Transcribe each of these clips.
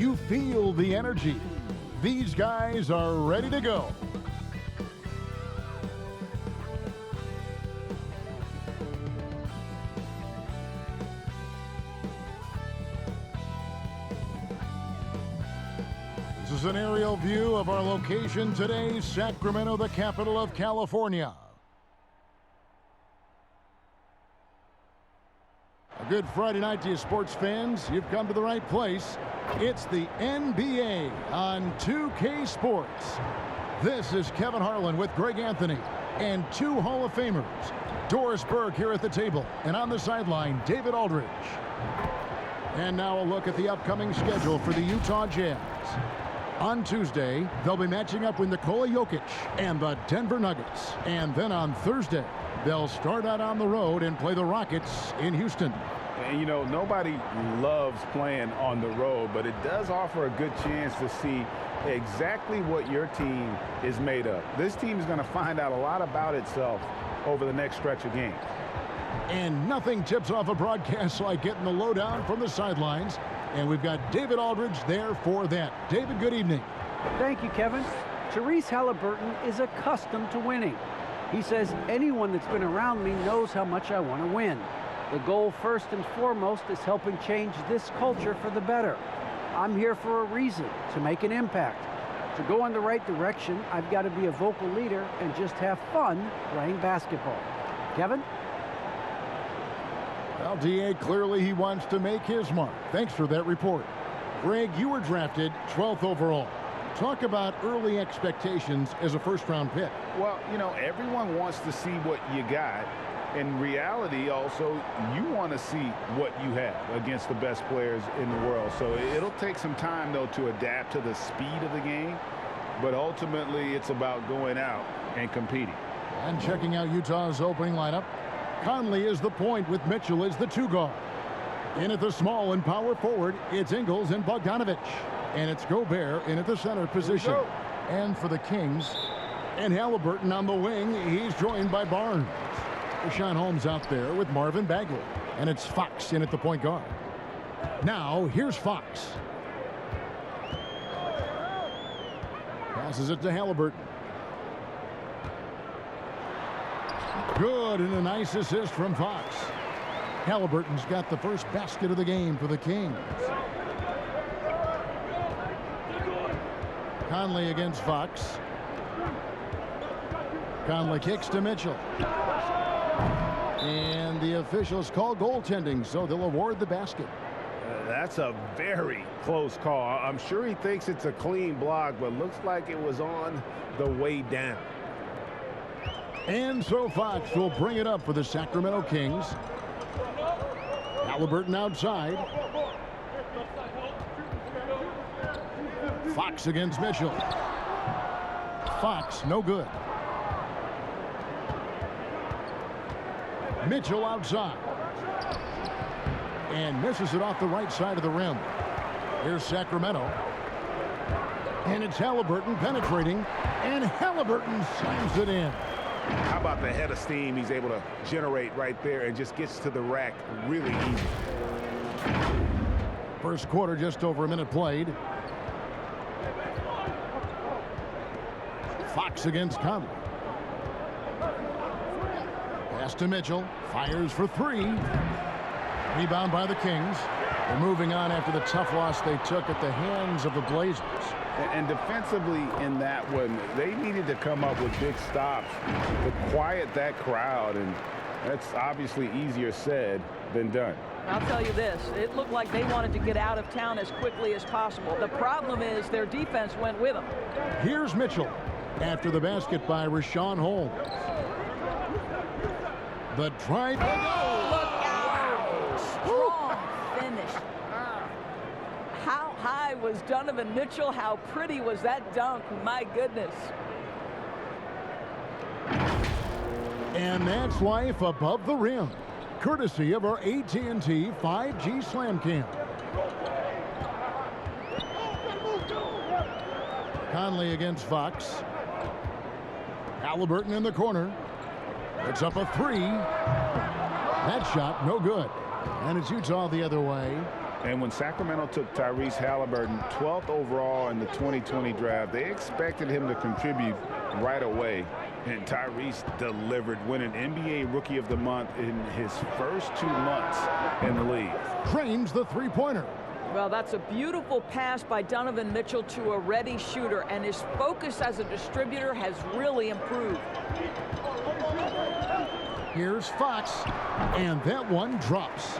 You feel the energy. These guys are ready to go. This is an aerial view of our location today, Sacramento, the capital of California. A good Friday night to you sports fans. You've come to the right place. It's the NBA on 2K Sports. This is Kevin Harlan with Greg Anthony and two Hall of Famers. Doris Burke here at the table, and on the sideline, David Aldridge. And now a look at the upcoming schedule for the Utah Jazz. On Tuesday, they'll be matching up with Nikola Jokic and the Denver Nuggets. And then on Thursday, they'll start out on the road and play the Rockets in Houston. And, you know, nobody loves playing on the road, but it does offer a good chance to see exactly what your team is made of. This team is going to find out a lot about itself over the next stretch of games. And nothing tips off a broadcast like getting the lowdown from the sidelines. And we've got David Aldridge there for that. David, good evening. Thank you, Kevin. Tyrese Halliburton is accustomed to winning. He says anyone that's been around me knows how much I want to win. The goal, first and foremost, is helping change this culture for the better. I'm here for a reason, to make an impact. To go in the right direction, I've got to be a vocal leader and just have fun playing basketball. Kevin? Well, D.A., clearly he wants to make his mark. Thanks for that report. Greg, you were drafted 12th overall. Talk about early expectations as a first-round pick. Well, you know, everyone wants to see what you got. In reality, also, you want to see what you have against the best players in the world. So it'll take some time, though, to adapt to the speed of the game. But ultimately, it's about going out and competing. And checking out Utah's opening lineup, Conley is the point with Mitchell as the two guard. In at the small and power forward, it's Ingles and Bogdanovich. And it's Gobert in at the center position. And for the Kings, and Halliburton on the wing, he's joined by Barnes. Richaun Holmes out there with Marvin Bagley. And it's Fox in at the point guard. Now, here's Fox. Passes it to Halliburton. Good, and a nice assist from Fox. Halliburton's got the first basket of the game for the Kings. Conley against Fox. Conley kicks to Mitchell. And the officials call goaltending, so they'll award the basket. That's a very close call. I'm sure he thinks it's a clean block, but looks like it was on the way down. And so Fox will bring it up for the Sacramento Kings. Halliburton outside. Fox against Mitchell. Fox, no good. Mitchell outside. And misses it off the right side of the rim. Here's Sacramento. And it's Halliburton penetrating. And Halliburton slams it in. How about the head of steam he's able to generate right there and just gets to the rack really easy. First quarter, just over a minute played. Fox against Conley. Pass to Mitchell. Fires for three. Rebound by the Kings. They're moving on after the tough loss they took at the hands of the Blazers. And defensively in that one, they needed to come up with big stops to quiet that crowd, and that's obviously easier said than done. I'll tell you this, it looked like they wanted to get out of town as quickly as possible. The problem is their defense went with them. Here's Mitchell after the basket by Richaun Holmes. The drive. Look out! Strong finish. How high was Donovan Mitchell? How pretty was that dunk? My goodness. And that's life above the rim, courtesy of our AT&T 5G Slam Cam. Conley against Fox. Halliburton in the corner. It's up a three. That shot, no good. And it's Utah the other way. And when Sacramento took Tyrese Halliburton 12th overall in the 2020 draft, they expected him to contribute right away. And Tyrese delivered, winning NBA Rookie of the Month in his first 2 months in the league. Drains the three-pointer. Well, that's a beautiful pass by Donovan Mitchell to a ready shooter, and his focus as a distributor has really improved. Here's Fox, and that one drops.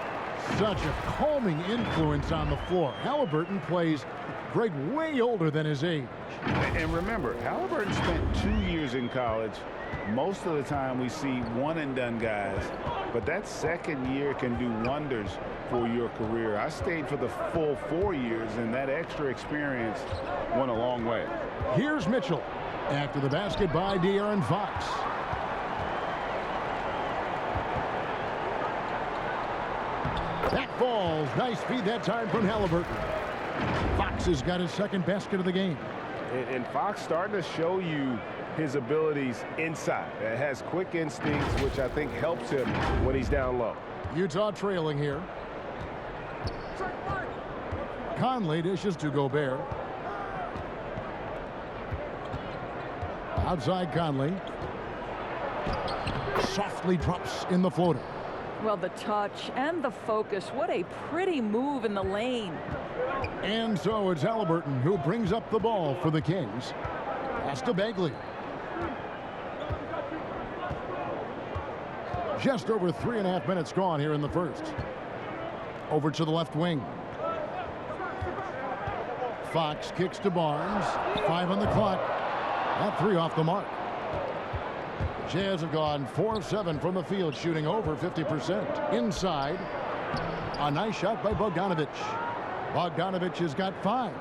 Such a calming influence on the floor. Halliburton plays Greg way older than his age. And remember, Halliburton spent 2 years in college. Most of the time we see one-and-done guys, but that second year can do wonders for your career. I stayed for the full 4 years, and that extra experience went a long way. Here's Mitchell after the basket by De'Aaron Fox. That falls. Nice feed that time from Halliburton. Fox has got his second basket of the game. And Fox starting to show you his abilities inside. It has quick instincts, which I think helps him when he's down low. Utah trailing here. Conley dishes to Gobert. Outside Conley. Softly drops in the floater. Well, the touch and the focus. What a pretty move in the lane. And so it's Halliburton who brings up the ball for the Kings. Pass to Bagley. Just over 3.5 minutes gone here in the first. Over to the left wing. Fox kicks to Barnes. 5 on the clock. That 3 off the mark. Jazz have gone 4 of 7 from the field, shooting over 50%. Inside, a nice shot by Bogdanovic. Bogdanovic has got 5.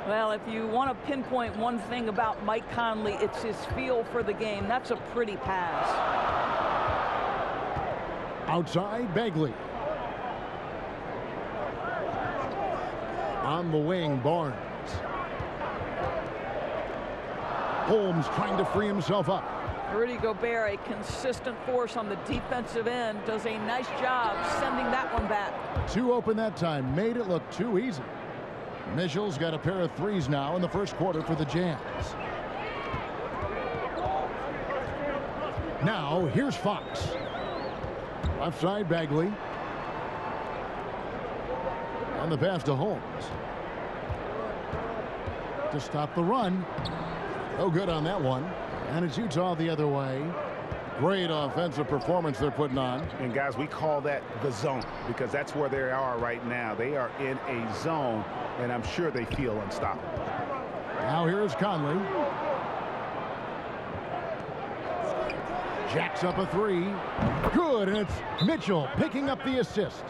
Well, if you want to pinpoint one thing about Mike Conley, it's his feel for the game. That's a pretty pass. Outside, Bagley. On the wing, Barnes. Holmes trying to free himself up. Rudy Gobert, a consistent force on the defensive end, does a nice job sending that one back. 2 open that time, made it look too easy. Mitchell's got a pair of 3s now in the first quarter for the Jazz. Now, here's Fox. Left side, Bagley. And the pass to Holmes. To stop the run. No good on that one. And it's Utah the other way. Great offensive performance they're putting on. And guys, we call that the zone because that's where they are right now. They are in a zone, and I'm sure they feel unstoppable. Now here's Conley. Jacks up a 3. Good, and it's Mitchell picking up the assist.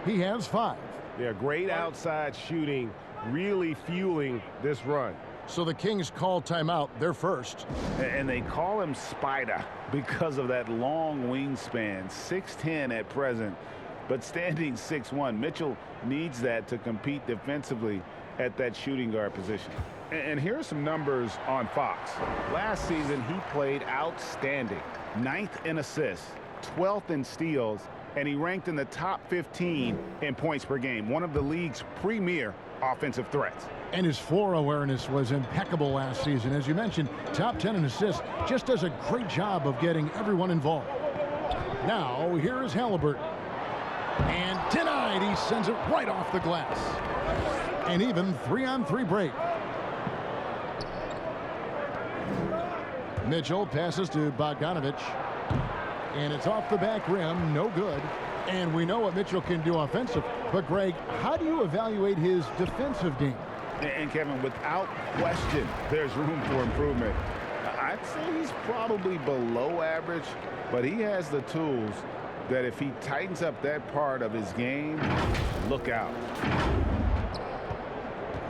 He has 5. Yeah, great outside shooting, really fueling this run. So the Kings call timeout, their first. And they call him Spider because of that long wingspan, 6'10" at present, but standing 6'1". Mitchell needs that to compete defensively at that shooting guard position. And here are some numbers on Fox. Last season, he played outstanding. 9th in assists, 12th in steals, and he ranked in the top 15 in points per game, one of the league's premier offensive threats. And his floor awareness was impeccable last season. As you mentioned, top 10 in assists. Just does a great job of getting everyone involved. Now, here is Halliburton. And denied. He sends it right off the glass. An even 3-on-3 break. Mitchell passes to Bogdanovic. And it's off the back rim. No good. And we know what Mitchell can do offensive. But, Greg, how do you evaluate his defensive game? And Kevin, without question, there's room for improvement. I'd say he's probably below average, but he has the tools that if he tightens up that part of his game, look out.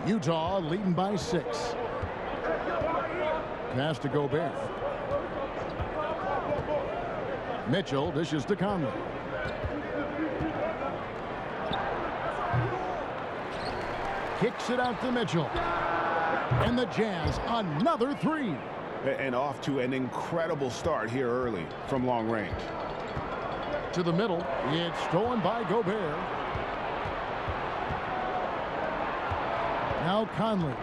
Utah leading by 6. Pass to Gobert. Mitchell dishes to Conley. Kicks it out to Mitchell. And the Jazz, another 3. And off to an incredible start here early from long range. To the middle, it's stolen by Gobert. Now Conley.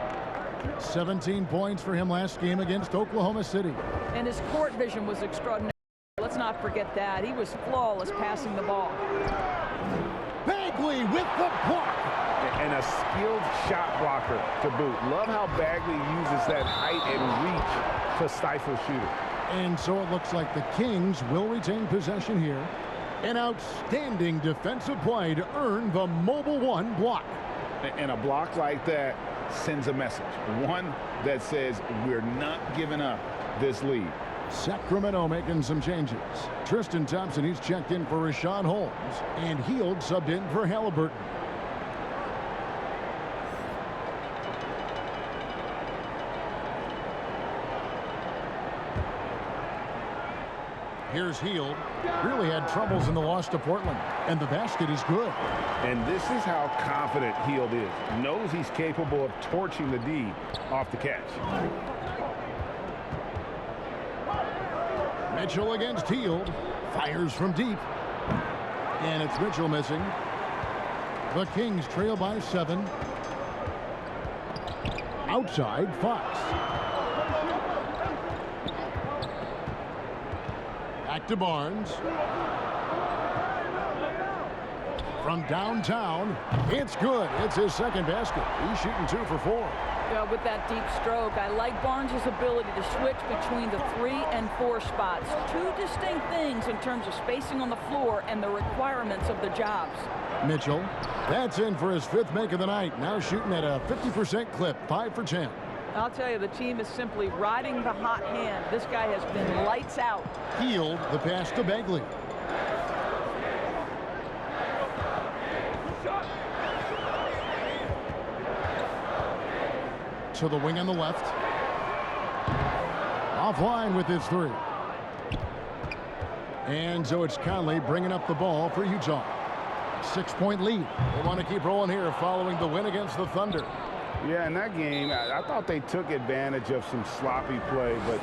17 points for him last game against Oklahoma City. And his court vision was extraordinary. Let's not forget that. He was flawless passing the ball. Bagley with the block. And a skilled shot blocker to boot. Love how Bagley uses that height and reach to stifle shooter. And so it looks like the Kings will retain possession here. An outstanding defensive play to earn the Mobile One block. And a block like that sends a message. One that says we're not giving up this lead. Sacramento making some changes. Tristan Thompson, he's checked in for Rashawn Holmes. And Hield subbed in for Halliburton. Here's Hield. Really had troubles in the loss to Portland. And the basket is good. And this is how confident Hield is. Knows he's capable of torching the D off the catch. Mitchell against Hield. Fires from deep. And it's Mitchell missing. The Kings trail by 7. Outside, Fox. Back to Barnes. From downtown, it's good. It's his second basket. He's shooting 2 for 4. Yeah, with that deep stroke, I like Barnes' ability to switch between the 3 and 4 spots. Two distinct things in terms of spacing on the floor and the requirements of the jobs. Mitchell, that's in for his 5th make of the night. Now shooting at a 50% clip, 5 for 10. I'll tell you, the team is simply riding the hot hand. This guy has been lights out. Hield, the pass to Bagley. To the wing on the left. Offline with his 3. And so it's Conley bringing up the ball for Utah. 6-point lead. They want to keep rolling here following the win against the Thunder. Yeah, in that game, I thought they took advantage of some sloppy play, but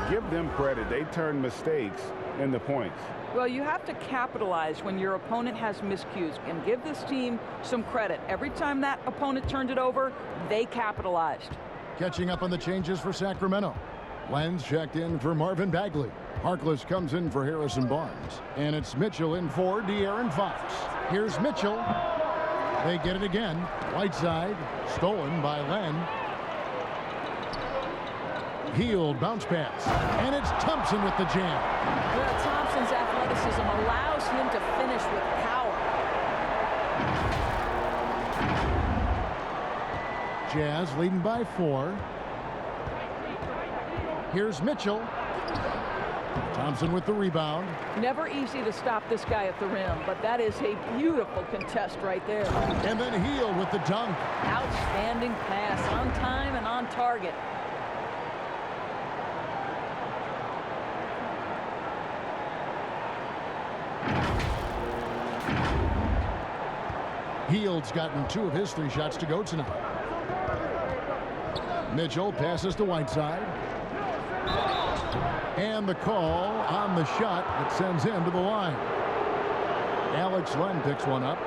give them credit. They turned mistakes into points. Well, you have to capitalize when your opponent has miscues, and give this team some credit. Every time that opponent turned it over, they capitalized. Catching up on the changes for Sacramento. Lenz checked in for Marvin Bagley. Harkless comes in for Harrison Barnes. And it's Mitchell in for De'Aaron Fox. Here's Mitchell. They get it again. Whiteside, stolen by Len. Hield, bounce pass. And it's Thompson with the jam. Well, Thompson's athleticism allows him to finish with power. Jazz leading by 4. Here's Mitchell. Thompson with the rebound. Never easy to stop this guy at the rim, but that is a beautiful contest right there. And then Hield with the dunk. Outstanding pass, on time and on target. Hield's gotten 2 of his 3 shots to go tonight. Mitchell passes to Whiteside. And the call on the shot that sends him to the line. Alex Len picks one up.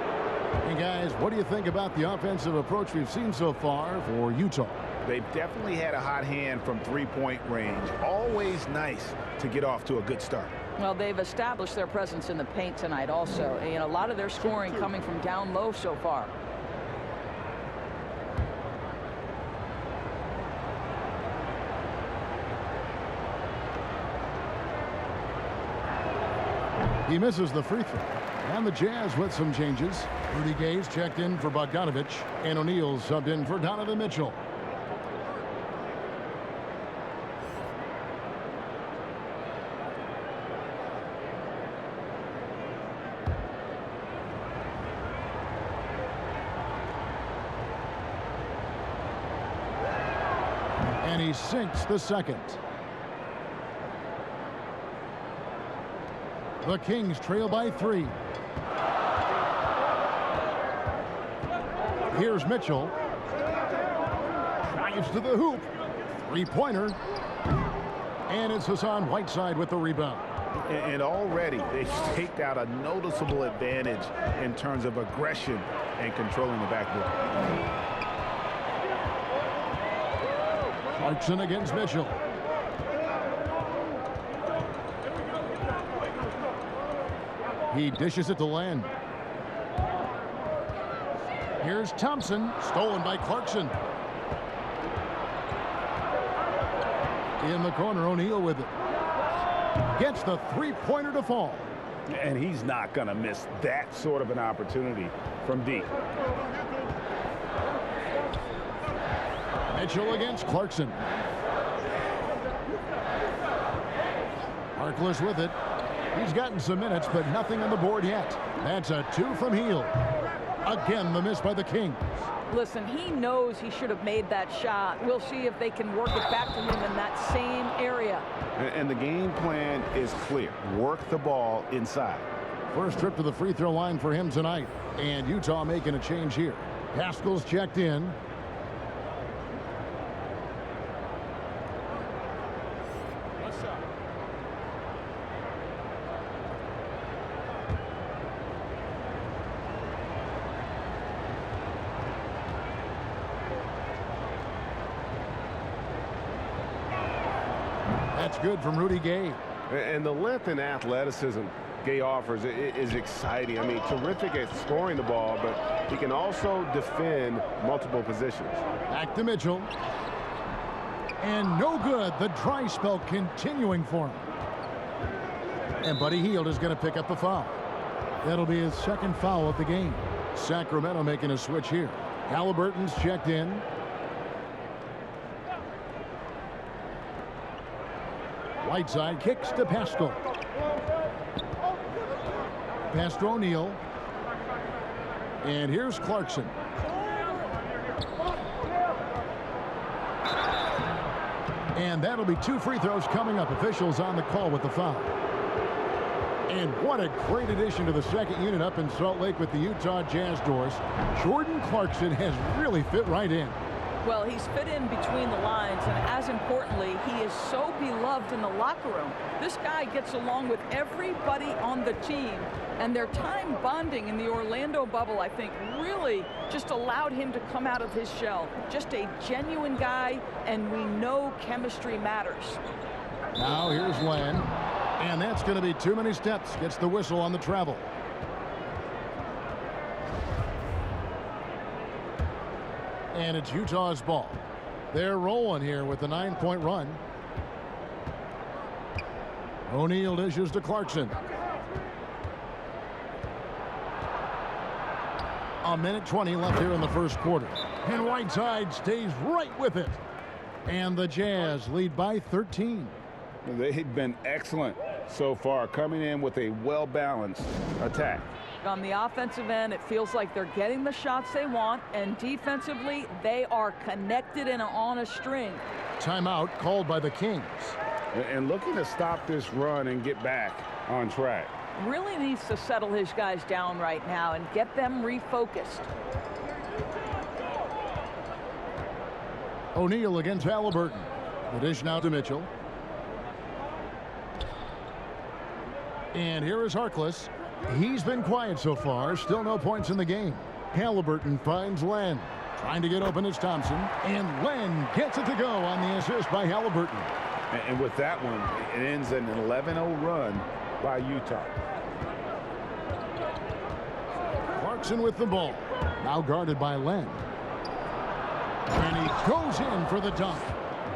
And guys, what do you think about the offensive approach we've seen so far for Utah? They've definitely had a hot hand from 3-point range. Always nice to get off to a good start. Well, they've established their presence in the paint tonight also. And a lot of their scoring coming from down low so far. He misses the free throw. And the Jazz with some changes. Rudy Gay's checked in for Bogdanovich. And O'Neal subbed in for Donovan Mitchell. And he sinks the second. The Kings trail by 3. Here's Mitchell. Drives to the hoop. 3-pointer. And it's Hassan Whiteside with the rebound. And already they've staked out a noticeable advantage in terms of aggression and controlling the backboard. Clarkson against Mitchell. He dishes it to Len. Here's Thompson, stolen by Clarkson. In the corner, O'Neal with it. Gets the three-pointer to fall. And he's not going to miss that sort of an opportunity from deep. Mitchell against Clarkson. Harkless with it. He's gotten some minutes, but nothing on the board yet. That's a 2 from Hield. Again, the miss by the Kings. Listen, he knows he should have made that shot. We'll see if they can work it back to him in that same area. And the game plan is clear. Work the ball inside. First trip to the free throw line for him tonight. And Utah making a change here. Pascal's checked in. That's good from Rudy Gay. And the length and athleticism Gay offers is exciting. I mean, terrific at scoring the ball, but he can also defend multiple positions. Back to Mitchell. And no good. The dry spell continuing for him. And Buddy Hield is going to pick up the foul. That'll be his second foul of the game. Sacramento making a switch here. Halliburton's checked in. Whiteside kicks to Pascal. Pass to O'Neal. And here's Clarkson. And that'll be 2 free throws coming up. Officials on the call with the foul. And what a great addition to the second unit up in Salt Lake with the Utah Jazz doors. Jordan Clarkson has really fit right in. Well, he's fit in between the lines, and as importantly, he is so beloved in the locker room. This guy gets along with everybody on the team, and their time bonding in the Orlando bubble, I think, really just allowed him to come out of his shell. Just a genuine guy, and we know chemistry matters. Now here's Len, and that's going to be too many steps. Gets the whistle on the travel. And it's Utah's ball. They're rolling here with a 9-point run. O'Neal dishes to Clarkson. A minute 20 left here in the first quarter. And Whiteside stays right with it. And the Jazz lead by 13. They've been excellent so far, coming in with a well-balanced attack. On the offensive end, it feels like they're getting the shots they want, and defensively, they are connected and on a string. Timeout called by the Kings. And looking to stop this run and get back on track. Really needs to settle his guys down right now and get them refocused. O'Neal against Halliburton. The dish now to Mitchell. And here is Harkless. He's been quiet so far. Still no points in the game. Halliburton finds Len. Trying to get open is Thompson. And Len gets it to go on the assist by Halliburton. And with that one, it ends an 11-0 run by Utah. Clarkson with the ball. Now guarded by Len. And he goes in for the dunk.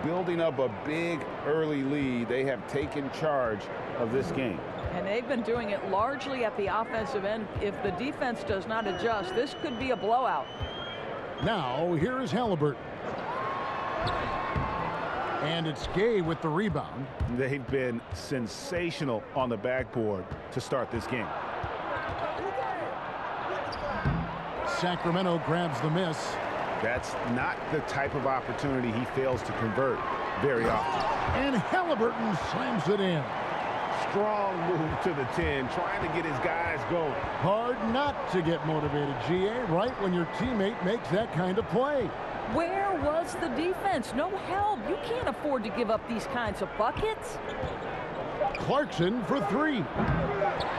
Building up a big early lead, they have taken charge of this game. And they've been doing it largely at the offensive end. If the defense does not adjust, this could be a blowout. Now, here is Halliburton. And it's Gay with the rebound. They've been sensational on the backboard to start this game. Sacramento grabs the miss. That's not the type of opportunity he fails to convert very often. And Halliburton slams it in. Strong move to the 10, trying to get his guys going. Hard not to get motivated, GA, right when your teammate makes that kind of play. Where was the defense? No help. You can't afford to give up these kinds of buckets. Clarkson for 3.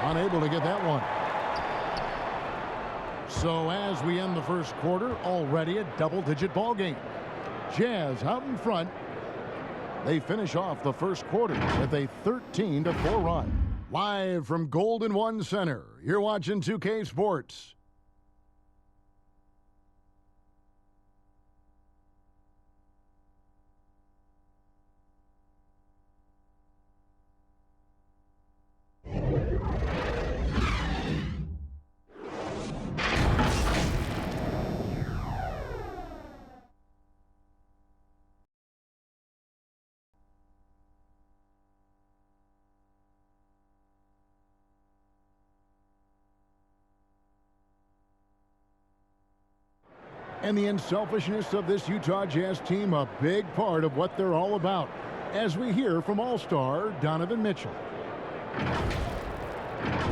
Unable to get that one. So as we end the first quarter, already a double-digit ball game. Jazz out in front, 13-10. They finish off the first quarter with a 13-4 run. Live from Golden One Center, you're watching 2K Sports. And the unselfishness of this Utah Jazz team, a big part of what they're all about, as we hear from All-Star Donovan Mitchell.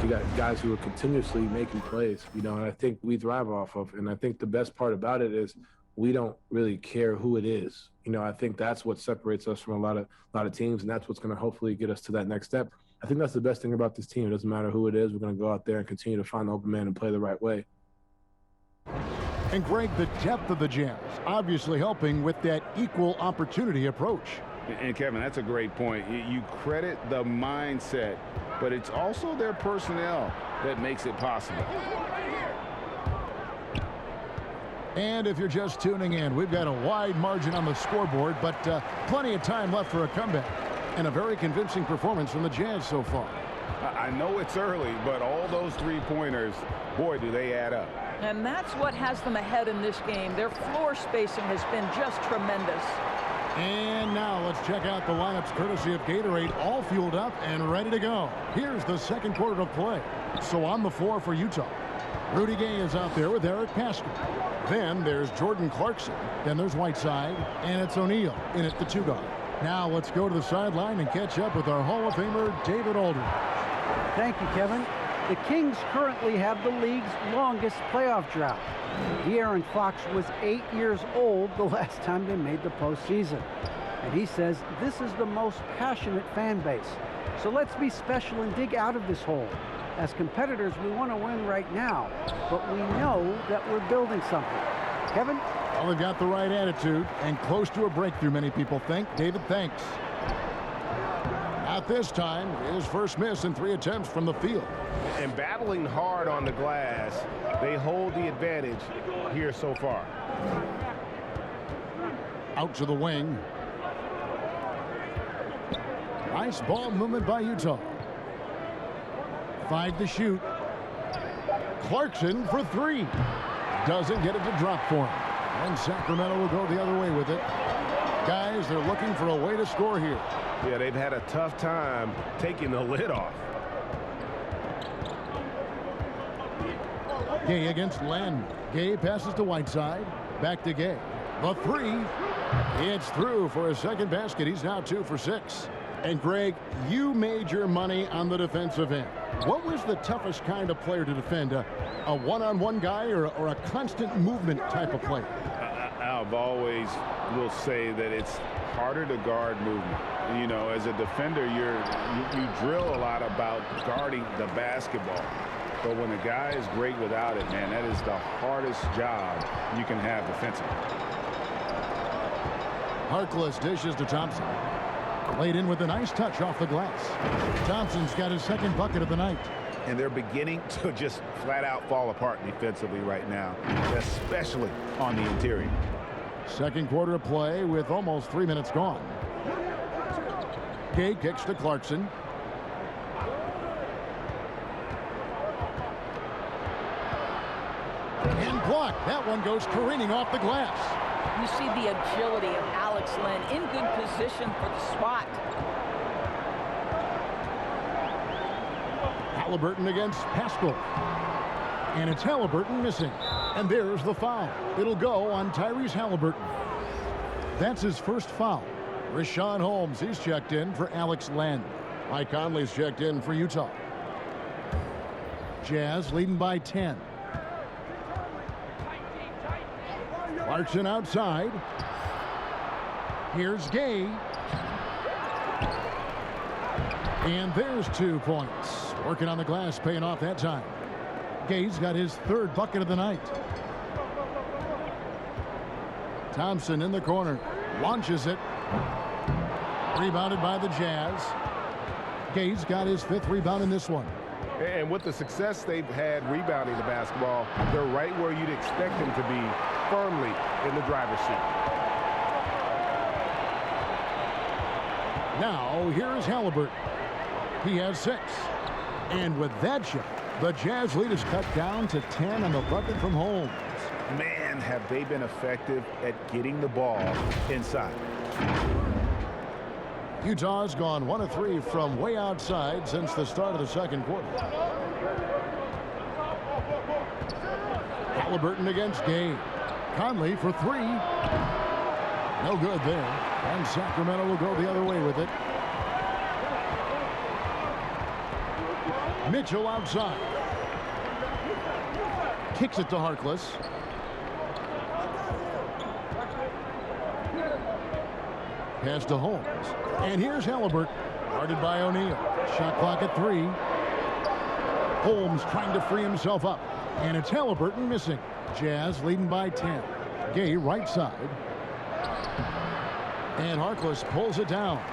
You got guys who are continuously making plays, and I think we thrive off of. And I think the best part about it is we don't really care who it is. I think that's what separates us from a lot of teams, and that's what's going to hopefully get us to that next step. I think that's the best thing about this team. It doesn't matter who it is. We're going to go out there and continue to find the open man and play the right way. And Greg, the depth of the Jazz obviously helping with that equal opportunity approach. And Kevin, that's a great point. You credit the mindset, but it's also their personnel that makes it possible. And if you're just tuning in, we've got a wide margin on the scoreboard, but plenty of time left for a comeback. And a very convincing performance from the Jazz so far. I know it's early, but all those three-pointers, boy, do they add up. And that's what has them ahead in this game. Their floor spacing has been just tremendous. And now let's check out the lineups courtesy of Gatorade, all fueled up and ready to go. Here's the second quarter of play. So on the floor for Utah, Rudy Gay is out there with Eric Pascal. Then there's Jordan Clarkson. Then there's Whiteside, and it's O'Neal in at the 2 guard. Now let's go to the sideline and catch up with our Hall of Famer, David Aldridge. Thank you, Kevin. The Kings currently have the league's longest playoff drought. De'Aaron Fox was 8 years old the last time they made the postseason. And he says this is the most passionate fan base. So let's be special and dig out of this hole. As competitors, we want to win right now, but we know that we're building something. Kevin? Well, they've got the right attitude and close to a breakthrough, many people think. David, thanks. At this time, his first miss in 3 attempts from the field. And battling hard on the glass, they hold the advantage here so far. Out to the wing. Nice ball movement by Utah. 5 to shoot. Clarkson for 3. Doesn't get it to drop for him. And Sacramento will go the other way with it. Guys, they're looking for a way to score here. Yeah, they've had a tough time taking the lid off. Gay against Len. Gay passes to Whiteside. Back to Gay. The 3. It's through for a second basket. He's now 2 for 6. And Greg, you made your money on the defensive end. What was the toughest kind of player to defend? A one-on-one guy or a constant movement type of player? I've always will say that it's harder to guard movement. As a defender, you drill a lot about guarding the basketball. But when a guy is great without it, man, that is the hardest job you can have defensively. Harkless dishes to Thompson. Laid in with a nice touch off the glass. Thompson's got his second bucket of the night. And they're beginning to just flat out fall apart defensively right now, especially on the interior. Second quarter of play with almost 3 minutes gone. Gay kicks to Clarkson. And blocked. That one goes careening off the glass. You see the agility of Alex Len in good position for the swat. Halliburton against Pascal. And it's Halliburton missing. And there's the foul. It'll go on Tyrese Halliburton. That's his first foul. Rashawn Holmes, he's checked in for Alex Len. Mike Conley's checked in for Utah. Jazz leading by 10. Clarkson outside. Here's Gay. And there's 2 points. Working on the glass, paying off that time. Gay's got his third bucket of the night. Thompson in the corner. Launches it. Rebounded by the Jazz. Gay's got his 5th rebound in this one. And with the success they've had rebounding the basketball, they're right where you'd expect them to be, firmly in the driver's seat. Now, here's Halliburton. He has 6. And with that shot, the Jazz lead is cut down to 10 on the bucket from Holmes. Man, have they been effective at getting the ball inside. Utah's gone 1 of 3 from way outside since the start of the second quarter. Halliburton against Gay. Conley for 3. No good there. And Sacramento will go the other way with it. Mitchell outside. Kicks it to Harkless. Pass to Holmes. And here's Halliburton. Guarded by O'Neal. Shot clock at 3. Holmes trying to free himself up. And it's Halliburton missing. Jazz leading by 10. Gay right side. And Harkless pulls it down.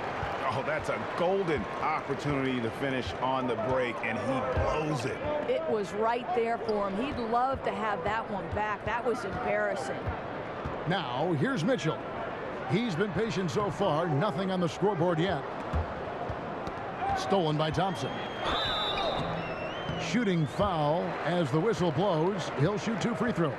Oh, that's a golden opportunity to finish on the break, and he blows it. It was right there for him. He'd love to have that one back. That was embarrassing. Now, here's Mitchell. He's been patient so far. Nothing on the scoreboard yet. Stolen by Thompson. Shooting foul as the whistle blows. He'll shoot 2 free throws.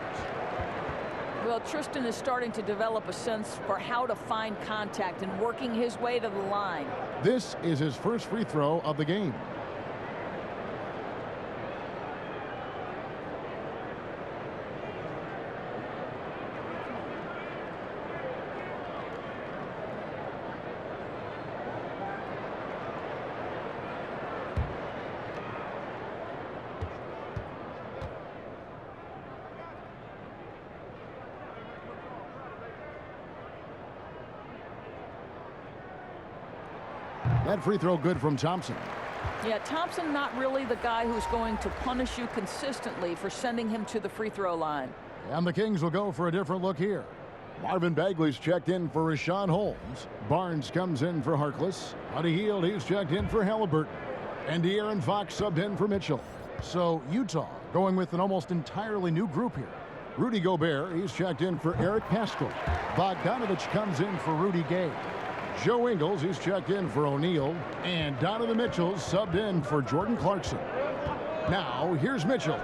Well, Tristan is starting to develop a sense for how to find contact and working his way to the line. This is his first free throw of the game. That free throw good from Thompson. Yeah, Thompson not really the guy who's going to punish you consistently for sending him to the free throw line. And the Kings will go for a different look here. Marvin Bagley's checked in for Rashawn Holmes. Barnes comes in for Harkless. Buddy Hield, he's checked in for Halliburton. And De'Aaron Fox subbed in for Mitchell. So Utah going with an almost entirely new group here. Rudy Gobert, he's checked in for Eric Paschal. Bogdanovich comes in for Rudy Gay. Joe Ingles, he's checked in for O'Neal. And Donovan Mitchell subbed in for Jordan Clarkson. Now, here's Mitchell.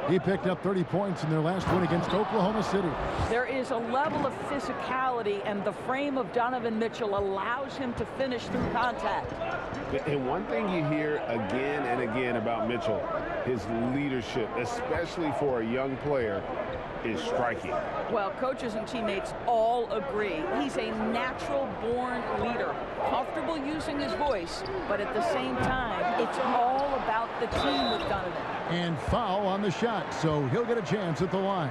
He picked up 30 points in their last win against Oklahoma City. There is a level of physicality, and the frame of Donovan Mitchell allows him to finish through contact. And one thing you hear again and again about Mitchell, his leadership, especially for a young player, is striking. Well, coaches and teammates all agree. He's a natural-born leader, comfortable using his voice, but at the same time, it's all about the team with Donovan. And foul on the shot, so he'll get a chance at the line.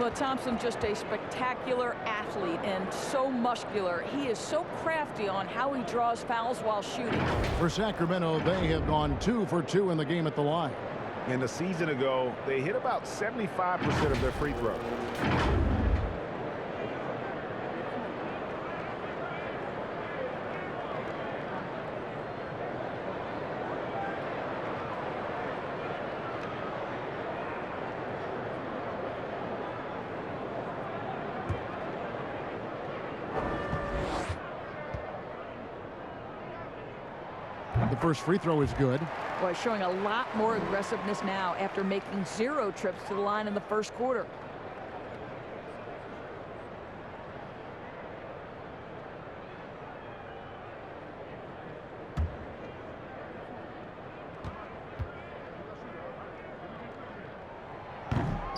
Well, Thompson, just a spectacular athlete and so muscular. He is so crafty on how he draws fouls while shooting. For Sacramento, they have gone 2 for 2 in the game at the line. And a season ago, they hit about 75% of their free throws. The first free throw is good. Boy, showing a lot more aggressiveness now after making 0 trips to the line in the first quarter.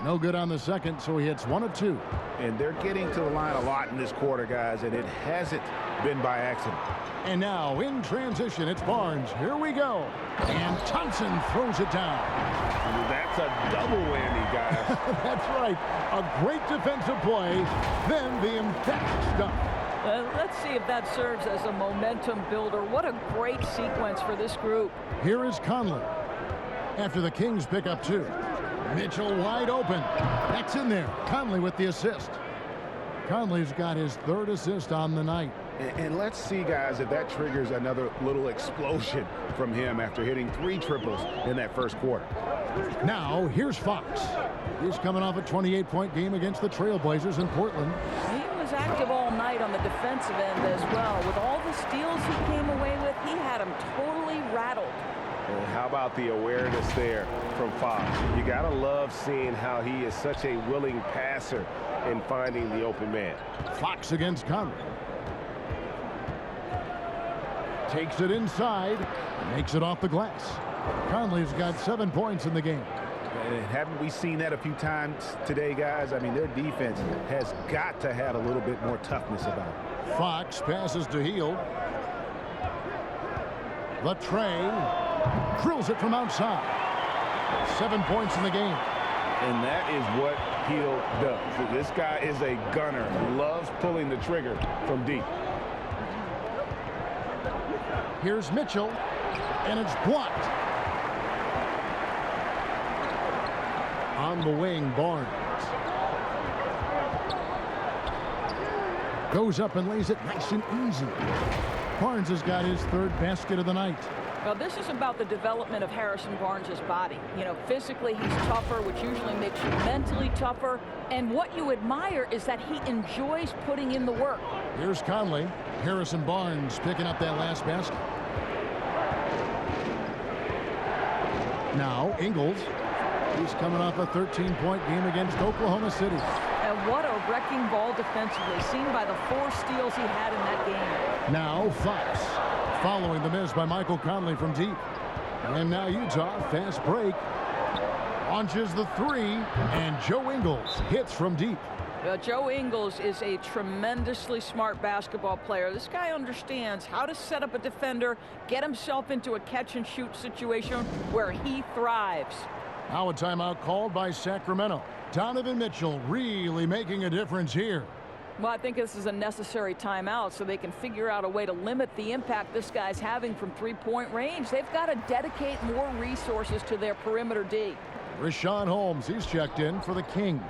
No good on the second, so he hits 1 of 2. And they're getting to the line a lot in this quarter, guys, and it hasn't been by accident. And now in transition, it's Barnes. Here we go. And Thompson throws it down. That's a double whammy, guys. That's right. A great defensive play, then the emphatic stuff. Let's see if that serves as a momentum builder. What a great sequence for this group. Here is Conley. After the Kings pick up 2. Mitchell wide open. That's in there. Conley with the assist. Conley's got his 3rd assist on the night. And let's see, guys, if that triggers another little explosion from him after hitting 3 triples in that first quarter. Now, here's Fox. He's coming off a 28-point game against the Trailblazers in Portland. He was active all night on the defensive end as well. With all the steals he came away with, he had him totally rattled. And how about the awareness there from Fox? You got to love seeing how he is such a willing passer in finding the open man. Fox against Conley. Takes it inside, makes it off the glass. Conley's got 7 points in the game. And haven't we seen that a few times today, guys? I mean, their defense has got to have a little bit more toughness about it. Fox passes to Hield. The tray. Drills it from outside. 7 points in the game. And that is what Hield does. This guy is a gunner. Loves pulling the trigger from deep. Here's Mitchell, and it's blocked. On the wing, Barnes. Goes up and lays it nice and easy. Barnes has got his 3rd basket of the night. Well, this is about the development of Harrison Barnes' body. You know, physically he's tougher, which usually makes you mentally tougher. And what you admire is that he enjoys putting in the work. Here's Conley. Harrison Barnes picking up that last basket. Now, Ingles. He's coming off a 13-point game against Oklahoma City. And what a wrecking ball defensively, seen by the 4 steals he had in that game. Now, Fox. Following the miss by Michael Conley from deep. And now Utah, fast break. Launches the 3, and Joe Ingles hits from deep. Joe Ingles is a tremendously smart basketball player. This guy understands how to set up a defender, get himself into a catch-and-shoot situation where he thrives. Now a timeout called by Sacramento. Donovan Mitchell really making a difference here. Well, I think this is a necessary timeout so they can figure out a way to limit the impact this guy's having from 3-point range. They've got to dedicate more resources to their perimeter D. Rashawn Holmes, he's checked in for the Kings.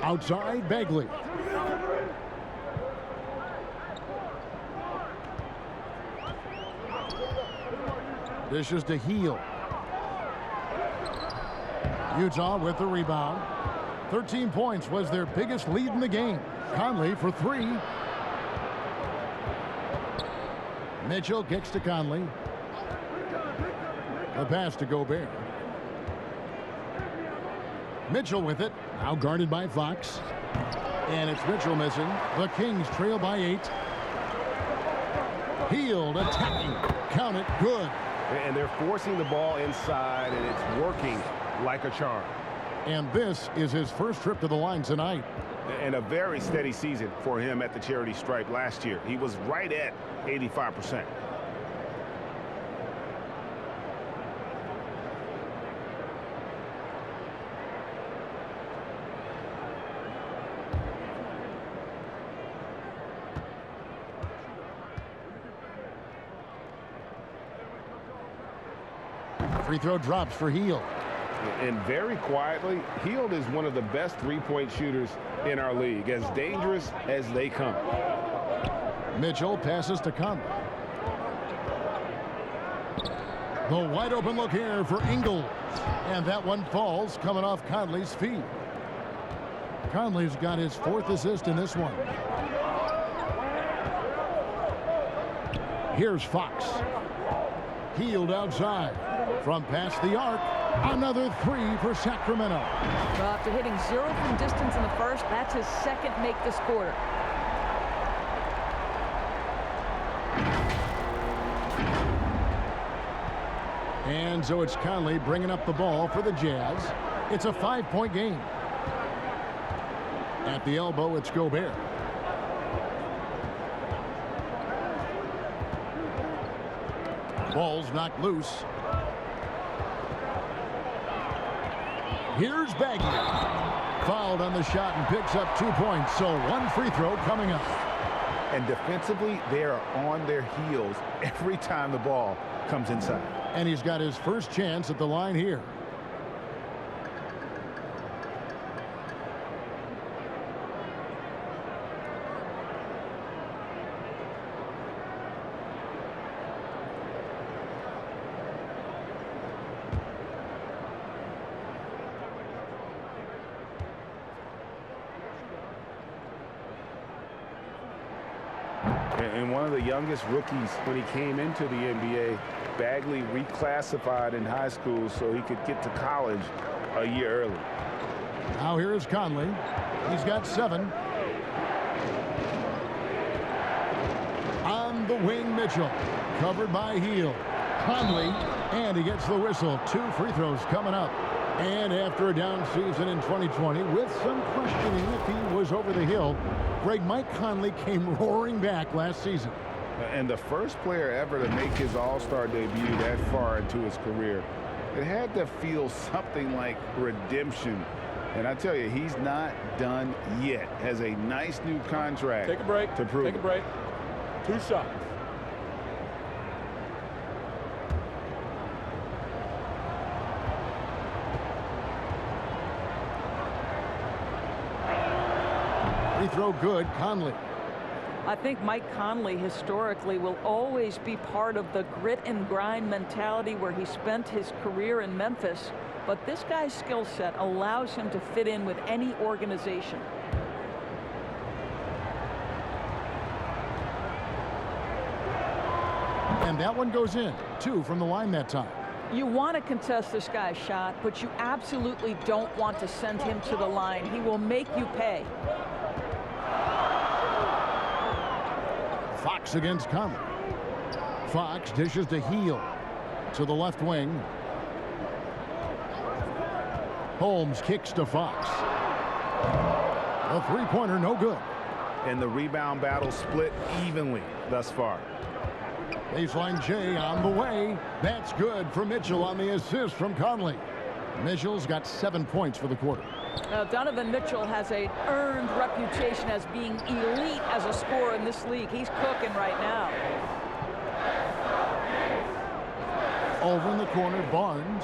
Outside, Bagley. Dishes to Hield. Utah with the rebound. 13 points was their biggest lead in the game. Conley for 3. Mitchell kicks to Conley. The pass to Gobert. Mitchell with it. Now guarded by Fox. And it's Mitchell missing. The Kings trail by 8. Hield attacking. Count it. Good. And they're forcing the ball inside, and it's working like a charm. And this is his first trip to the line tonight. And a very steady season for him at the charity stripe last year. He was right at 85%. Free throw drops for Hield. And very quietly, Hield is one of the best three-point shooters in our league, as dangerous as they come. Mitchell passes to Conley. The wide open look here for Ingles. And that one falls coming off Conley's feet. Conley's got his 4th assist in this one. Here's Fox. Hield outside. From past the arc. Another 3 for Sacramento. Well, after hitting 0 from distance in the first, that's his 2nd make this quarter. And so it's Conley bringing up the ball for the Jazz. It's a 5-point game. At the elbow, it's Gobert. Ball's knocked loose. Here's Bagley. Fouled on the shot and picks up 2 points. So 1 free throw coming up. And defensively, they are on their heels every time the ball comes inside. And he's got his first chance at the line here. And one of the youngest rookies when he came into the NBA, Bagley reclassified in high school so he could get to college a year early. Now here is Conley. He's got 7. On the wing, Mitchell. Covered by Hield. Conley, and he gets the whistle. 2 free throws coming up. And after a down season in 2020, with some questioning if he was over the hill, Mike Conley came roaring back last season. And the first player ever to make his All-Star debut that far into his career. It had to feel something like redemption. And I tell you, he's not done yet. Has a nice new contract. Take a break. To prove Take a break. 2 shots. Free throw good, Conley. I think Mike Conley historically will always be part of the grit and grind mentality where he spent his career in Memphis. But this guy's skill set allows him to fit in with any organization. And that one goes in. 2 from the line that time. You want to contest this guy's shot, but you absolutely don't want to send him to the line. He will make you pay. Fox against Conley. Fox dishes to Hield. To the left wing. Holmes kicks to Fox. A three-pointer, no good. And the rebound battle split evenly thus far. Baseline J on the way. That's good for Mitchell on the assist from Conley. Mitchell's got 7 points for the quarter. Now, Donovan Mitchell has an earned reputation as being elite as a scorer in this league. He's cooking right now. Over in the corner, Barnes.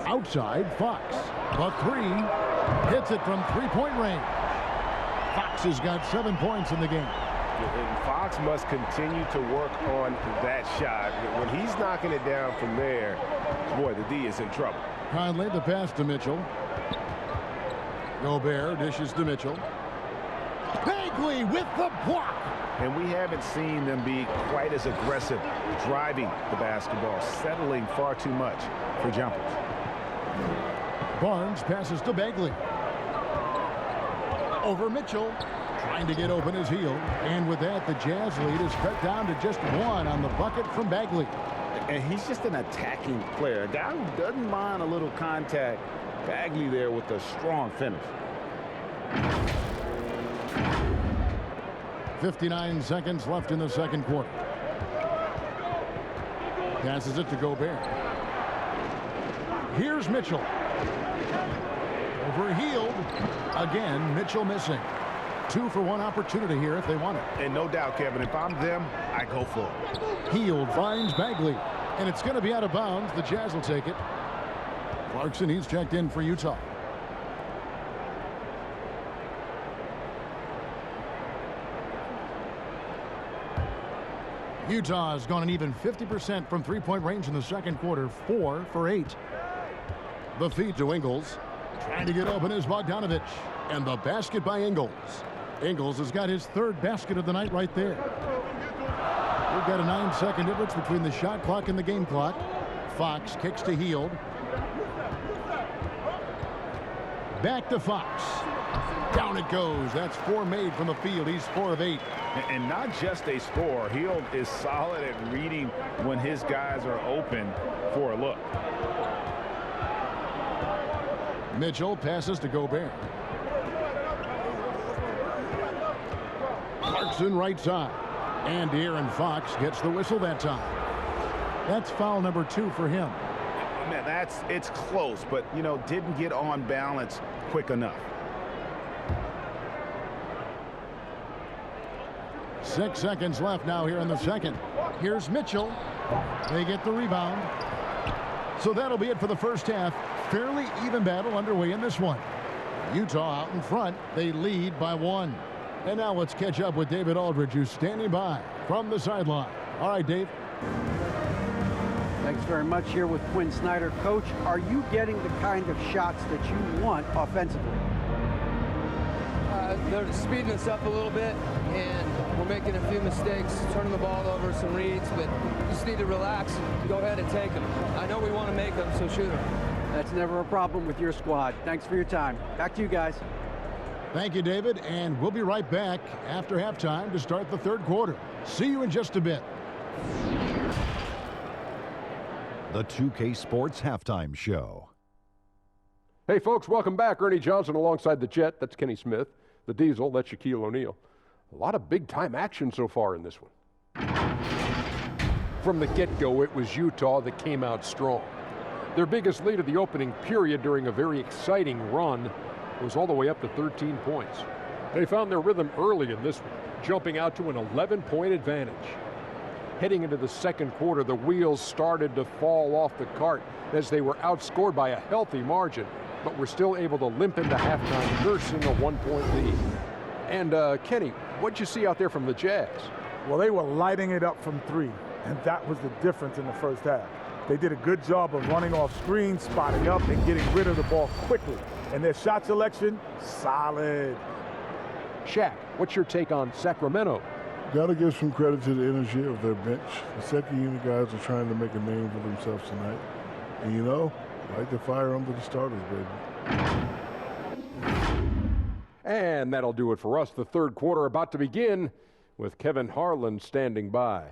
Outside, Fox. The 3. Hits it from three-point range. Fox has got 7 points in the game. And Fox must continue to work on that shot. When he's knocking it down from there, boy, the D is in trouble. Conley, the pass to Mitchell. Gobert dishes to Mitchell. Bagley with the block. And we haven't seen them be quite as aggressive driving the basketball, settling far too much for jumpers. Barnes passes to Bagley. Over Mitchell. Trying to get open is Hield. And with that, the Jazz lead is cut down to just 1 on the bucket from Bagley. And he's just an attacking player. A guy who doesn't mind a little contact. Bagley there with a strong finish. 59 seconds left in the second quarter. Passes it to Gobert. Here's Mitchell. Over Hield. Again, Mitchell missing. 2 for 1 opportunity here if they want it. And no doubt, Kevin, if I'm them, I go for it. Hield finds Bagley. And it's going to be out of bounds. The Jazz will take it. Clarkson, he's checked in for Utah. Utah has gone an even 50% from three-point range in the second quarter. 4 for 8. The feed to Ingles. Trying to get open is Bogdanovich. And the basket by Ingles. Ingles has got his 3rd basket of the night right there. We've got a 9-second difference between the shot clock and the game clock. Fox kicks to Hield. Back to Fox. Down it goes. That's 4 made from the field. He's 4 of 8. And not just a scorer. Hield is solid at reading when his guys are open for a look. Mitchell passes to Gobert. Clarkson right side. And De'Aaron Fox gets the whistle that time. That's foul number 2 for him. Man, it's close, but, you know, didn't get on balance quick enough. 6 seconds left now here in the second. Here's Mitchell. They get the rebound. So that'll be it for the first half. Fairly even battle underway in this one. Utah out in front. They lead by 1. And now let's catch up with David Aldridge, who's standing by from the sideline. All right, Dave. Thanks very much. Here with Quinn Snyder. Coach, are you getting the kind of shots that you want offensively? They're speeding us up a little bit, and we're making a few mistakes, turning the ball over, some reads, but just need to relax and go ahead and take them. I know we want to make them, so shoot them. That's never a problem with your squad. Thanks for your time. Back to you guys. Thank you, David, and we'll be right back after halftime to start the third quarter. See you in just a bit. The 2K Sports Halftime Show. Hey, folks, welcome back. Ernie Johnson alongside the Jet. That's Kenny Smith. The Diesel, that's Shaquille O'Neal. A lot of big-time action so far in this one. From the get-go, it was Utah that came out strong. Their biggest lead of the opening period during a very exciting run was all the way up to 13 points. They found their rhythm early in this one, jumping out to an 11-point advantage. Heading into the second quarter, the wheels started to fall off the cart as they were outscored by a healthy margin, but were still able to limp into halftime, nursing a 1-point lead. And Kenny, what'd you see out there from the Jazz? Well, they were lighting it up from three, and that was the difference in the first half. They did a good job of running off screens, spotting up, and getting rid of the ball quickly. And their shot selection, solid. Shaq, what's your take on Sacramento? Got to give some credit to the energy of their bench. The second unit guys are trying to make a name for themselves tonight. And you know, light the fire under the starters, baby. And that'll do it for us. The third quarter about to begin with Kevin Harlan standing by.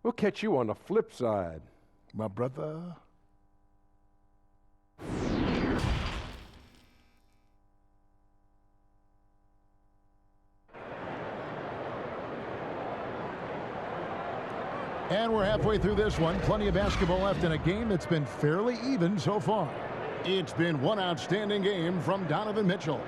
We'll catch you on the flip side. My brother. And we're halfway through this one. Plenty of basketball left in a game that's been fairly even so far. It's been one outstanding game from Donovan Mitchell.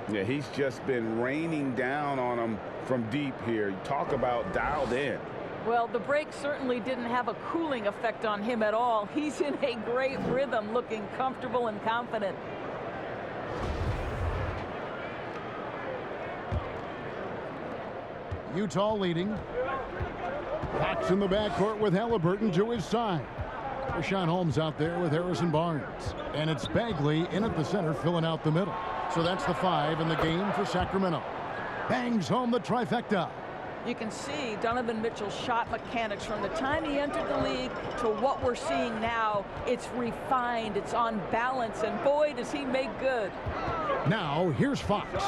Yeah, he's just been raining down on them from deep here. Talk about dialed in. Well, the break certainly didn't have a cooling effect on him at all. He's in a great rhythm, looking comfortable and confident. Utah leading. Fox in the backcourt with Halliburton to his side. Rashawn Holmes out there with Harrison Barnes. And it's Bagley in at the center, filling out the middle. So that's the 5 in the game for Sacramento. Bangs home the trifecta. You can see Donovan Mitchell's shot mechanics from the time he entered the league to what we're seeing now. It's refined, it's on balance, and boy, does he make good. Now, here's Fox.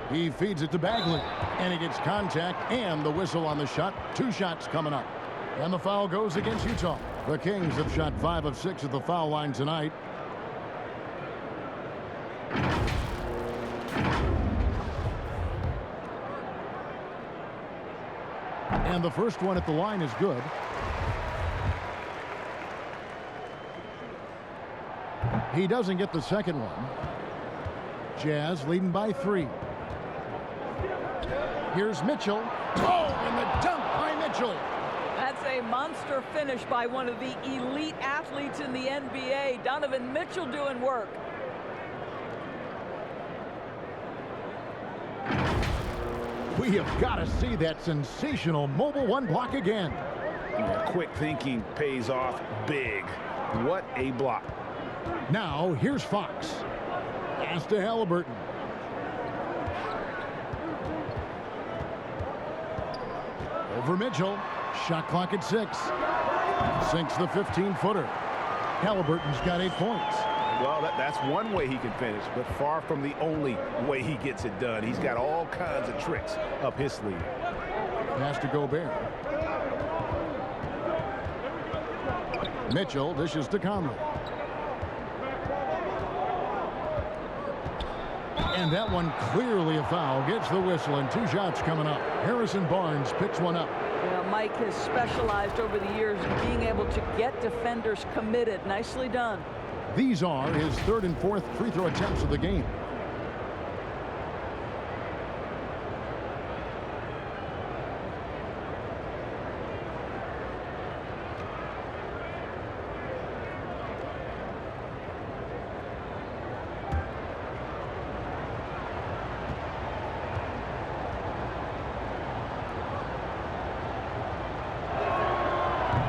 He feeds it to Bagley, and he gets contact and the whistle on the shot. 2 shots coming up. And the foul goes against Utah. The Kings have shot 5 of 6 at the foul line tonight. And the first one at the line is good. He doesn't get the second one. Jazz leading by 3. Here's Mitchell. Oh, and the dunk by Mitchell. That's a monster finish by one of the elite athletes in the NBA. Donovan Mitchell doing work. We have got to see that sensational mobile 1 block again. Quick thinking pays off big. What a block. Now, here's Fox. Pass to Halliburton. Over Mitchell. Shot clock at 6. Sinks the 15-footer. Halliburton's got 8 points. Well, that's one way he can finish, but far from the only way he gets it done. He's got all kinds of tricks up his sleeve. Pass to Gobert. Mitchell dishes to Conley. And that one clearly a foul. Gets the whistle, and 2 shots coming up. Harrison Barnes picks one up. You know, Mike has specialized over the years in being able to get defenders committed. Nicely done. These are his 3rd and 4th free throw attempts of the game.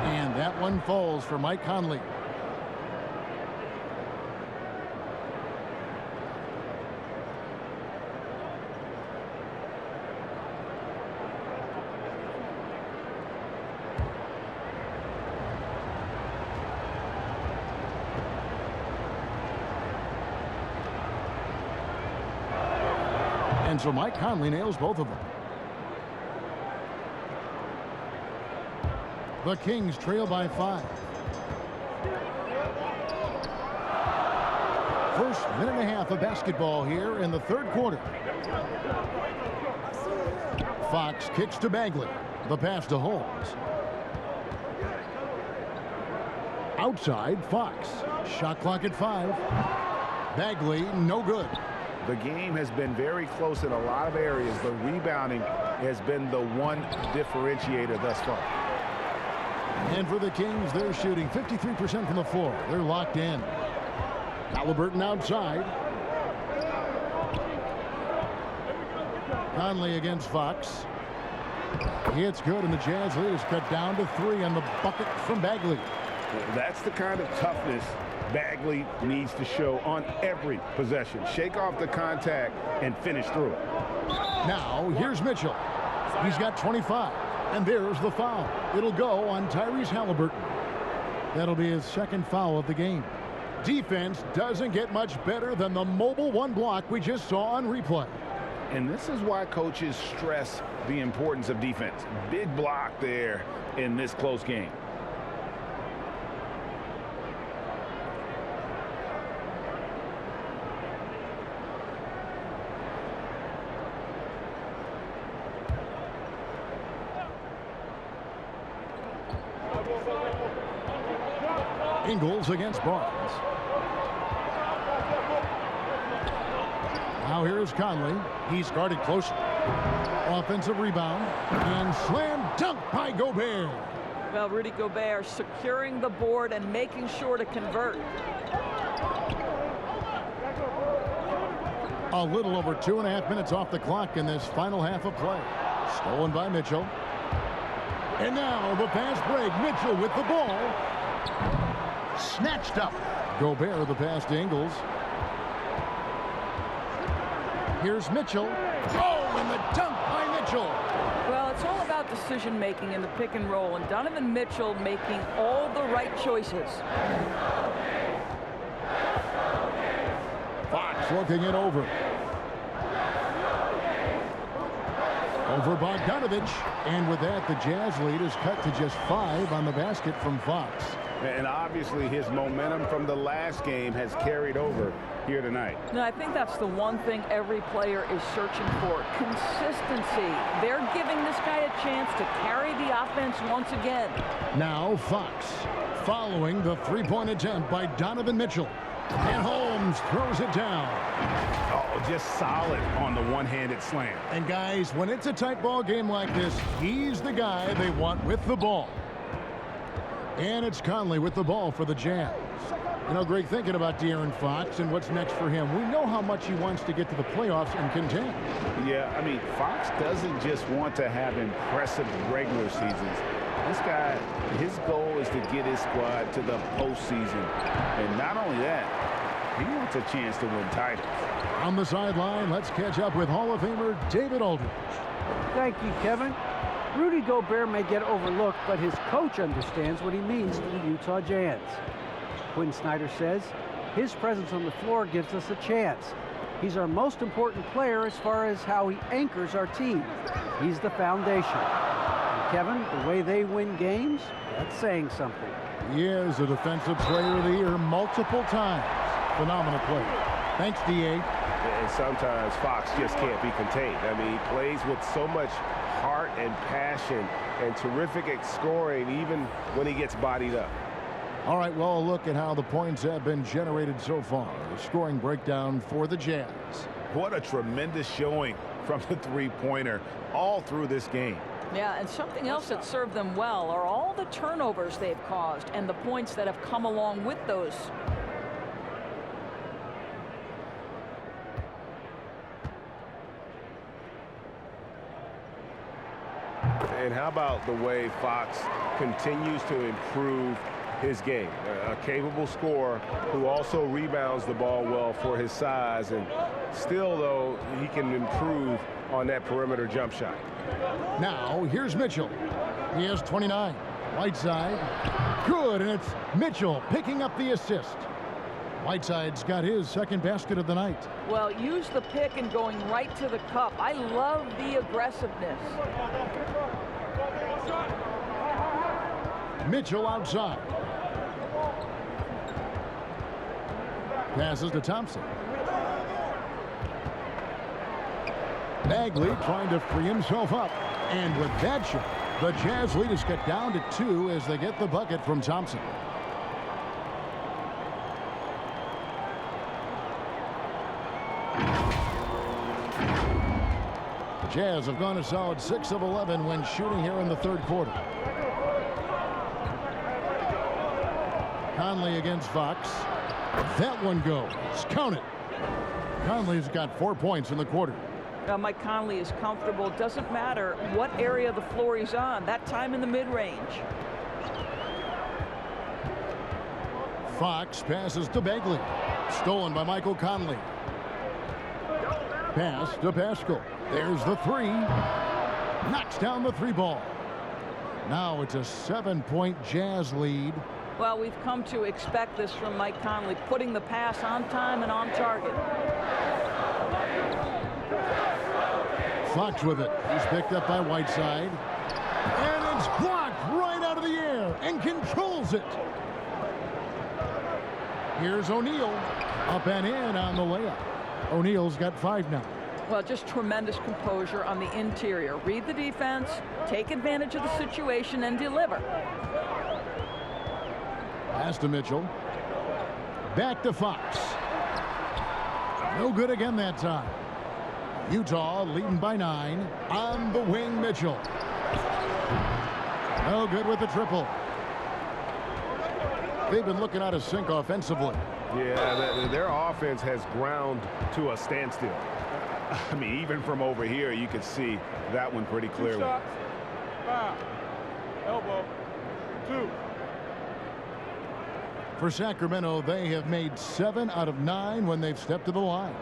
And that one falls for Mike Conley. And so Mike Conley nails both of them. The Kings trail by 5. First minute and a half of basketball here in the third quarter. Fox kicks to Bagley. The pass to Holmes. Outside, Fox. Shot clock at 5. Bagley, no good. The game has been very close in a lot of areas, but rebounding has been the one differentiator thus far. And for the Kings, they're shooting 53% from the floor. They're locked in. Halliburton outside. Conley against Fox. It's good, and the Jazz lead is cut down to 3 on the bucket from Bagley. That's the kind of toughness Bagley needs to show on every possession. Shake off the contact and finish through it. Now, here's Mitchell. He's got 25, and there's the foul. It'll go on Tyrese Halliburton. That'll be his second foul of the game. Defense doesn't get much better than the mobile one block we just saw on replay. And this is why coaches stress the importance of defense. Big block there in this close game. Ingles against Barnes. Now here's Conley. He's guarded closely. Offensive rebound and slam dunk by Gobert. Well, Rudy Gobert securing the board and making sure to convert. A little over 2.5 minutes off the clock in this final half of play. Stolen by Mitchell. And now the fast break. Mitchell with the ball. Snatched up. Gobert the pass to Ingles. Here's Mitchell. Oh, and the dunk by Mitchell. Well, it's all about decision making in the pick and roll, and Donovan Mitchell making all the right choices. Fox looking it over. Over Bogdanovich. And with that, the Jazz lead is cut to just 5 on the basket from Fox. And obviously his momentum from the last game has carried over here tonight. No, I think that's the one thing every player is searching for. Consistency. They're giving this guy a chance to carry the offense once again. Now Fox following the three-point attempt by Donovan Mitchell. And Holmes throws it down. Oh, just solid on the one-handed slam. And guys, when it's a tight ball game like this, he's the guy they want with the ball. And it's Conley with the ball for the Jazz. You know, Greg, thinking about De'Aaron Fox and what's next for him, we know how much he wants to get to the playoffs and contend. Yeah, I mean, Fox doesn't just want to have impressive regular seasons. This guy, his goal is to get his squad to the postseason. And not only that, he wants a chance to win titles. On the sideline, let's catch up with Hall of Famer David Aldridge. Thank you, Kevin. Rudy Gobert may get overlooked, but his coach understands what he means to the Utah Jazz. Quinn Snyder says, his presence on the floor gives us a chance. He's our most important player as far as how he anchors our team. He's the foundation. And Kevin, the way they win games, that's saying something. He is a Defensive Player of the Year multiple times. Phenomenal player. Thanks, D.A. And sometimes Fox just can't be contained. I mean, he plays with so much heart and passion and terrific at scoring even when he gets bodied up. All right, well, a look at how the points have been generated so far. The scoring breakdown for the Jazz. What a tremendous showing from the three-pointer all through this game. Yeah, and something else that served them well are all the turnovers they've caused and the points that have come along with those. And how about the way Fox continues to improve his game? A capable scorer who also rebounds the ball well for his size, and still, though, he can improve on that perimeter jump shot. Now, here's Mitchell. He has 29. Right side. Good, and it's Mitchell picking up the assist. Whiteside's got his second basket of the night. Well, use the pick and going right to the cup. I love the aggressiveness. Mitchell outside. Passes to Thompson. Bagley trying to free himself up. And with that shot, the Jazz lead is cut down to 2 as they get the bucket from Thompson. The Jazz have gone a solid 6 of 11 when shooting here in the third quarter. Conley against Fox. That one goes. Count it. Conley's got 4 points in the quarter. Mike Conley is comfortable. Doesn't matter what area of the floor he's on. That time in the mid-range. Fox passes to Bagley. Stolen by Michael Conley. Pass to Pascal. There's the 3. Knocks down the 3 ball. Now it's a 7-point Jazz lead. Well, we've come to expect this from Mike Conley, putting the pass on time and on target. Fox with it. He's picked up by Whiteside. And it's blocked right out of the air and controls it. Here's O'Neal. Up and in on the layup. O'Neal's got 5 now. Well, just tremendous composure on the interior. Read the defense, take advantage of the situation, and deliver. Pass to Mitchell. Back to Fox. No good again that time. Utah leading by 9. On the wing, Mitchell. No good with the triple. They've been looking out of sync offensively. Yeah, their offense has ground to a standstill. I mean, even from over here, you could see that one pretty clearly. 2 shots. Foul. Elbow. 2. For Sacramento, they have made 7 out of 9 when they've stepped to the line.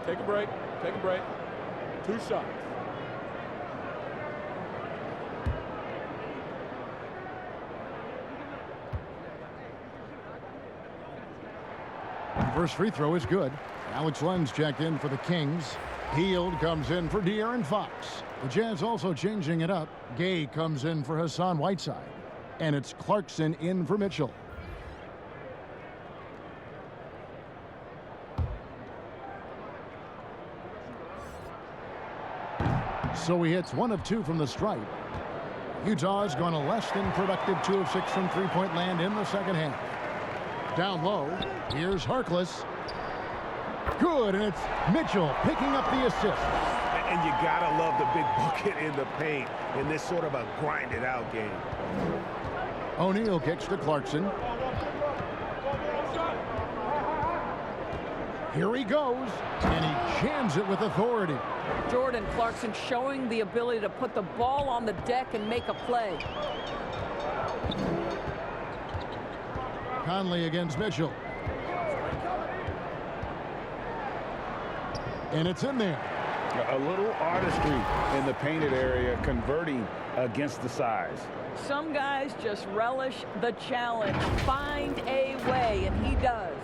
Take a break. Take a break. 2 shots. First free throw is good. Alex Len's checked in for the Kings. Hield comes in for De'Aaron Fox. The Jazz also changing it up. Gay comes in for Hassan Whiteside. And it's Clarkson in for Mitchell. So he hits 1 of 2 from the stripe. Utah's gone a less than productive 2 of 6 from three-point land in the second half. Down low, here's Harkless. Good, and it's Mitchell picking up the assist. And you gotta love the big bucket in the paint in this sort of a grinded-out game. O'Neal kicks to Clarkson. Here he goes, and he jams it with authority. Jordan Clarkson showing the ability to put the ball on the deck and make a play. Conley against Mitchell. And it's in there. A little artistry in the painted area, converting against the size. Some guys just relish the challenge. Find a way, and he does.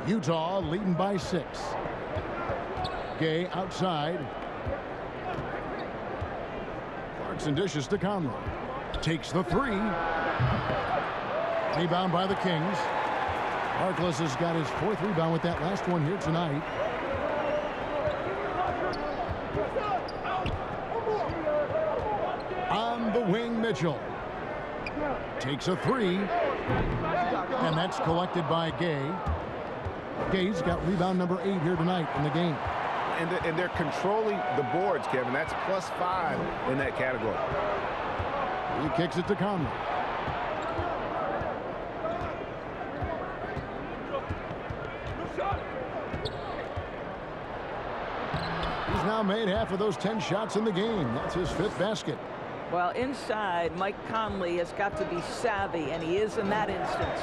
Utah leading by 6. Gay outside. Clarkson dishes to Conley. Takes the 3. Rebound by the Kings. Harkless has got his 4th rebound with that last one here tonight. On the wing, Mitchell. Takes a 3. And that's collected by Gay. Gay's got rebound number 8 here tonight in the game. And they're controlling the boards, Kevin. That's +5 in that category. He kicks it to Conley. He's now made half of those 10 shots in the game. That's his 5th basket. Well, inside, Mike Conley has got to be savvy, and he is in that instance.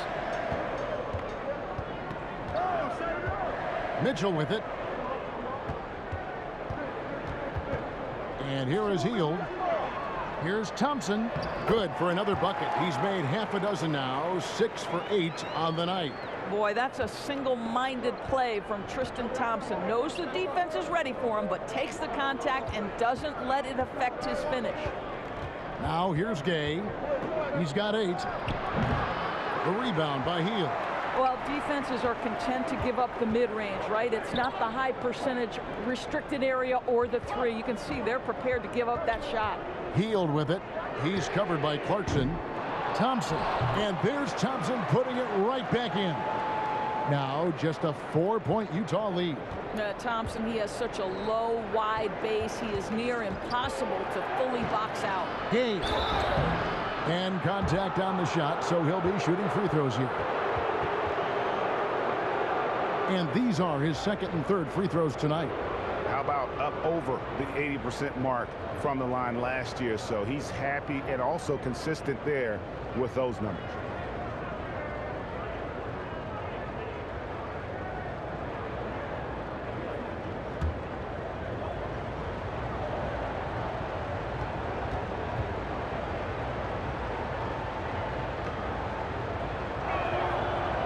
Mitchell with it. And here is Hield. Here's Thompson. Good for another bucket. He's made half a dozen now, 6 for 8 on the night. Boy, that's a single-minded play from Tristan Thompson. Knows the defense is ready for him, but takes the contact and doesn't let it affect his finish. Now here's Gay. He's got 8. The rebound by Hield. Well, defenses are content to give up the mid-range, right? It's not the high percentage restricted area or the 3. You can see they're prepared to give up that shot. Hield with it. He's covered by Clarkson. Thompson. And there's Thompson putting it right back in. Now just a 4-point Utah lead. Thompson, he has such a low, wide base. He is near impossible to fully box out. Gay. And contact on the shot, so he'll be shooting free throws here. And these are his second and third free throws tonight. How about up over the 80% mark from the line last year? So he's happy and also consistent there with those numbers.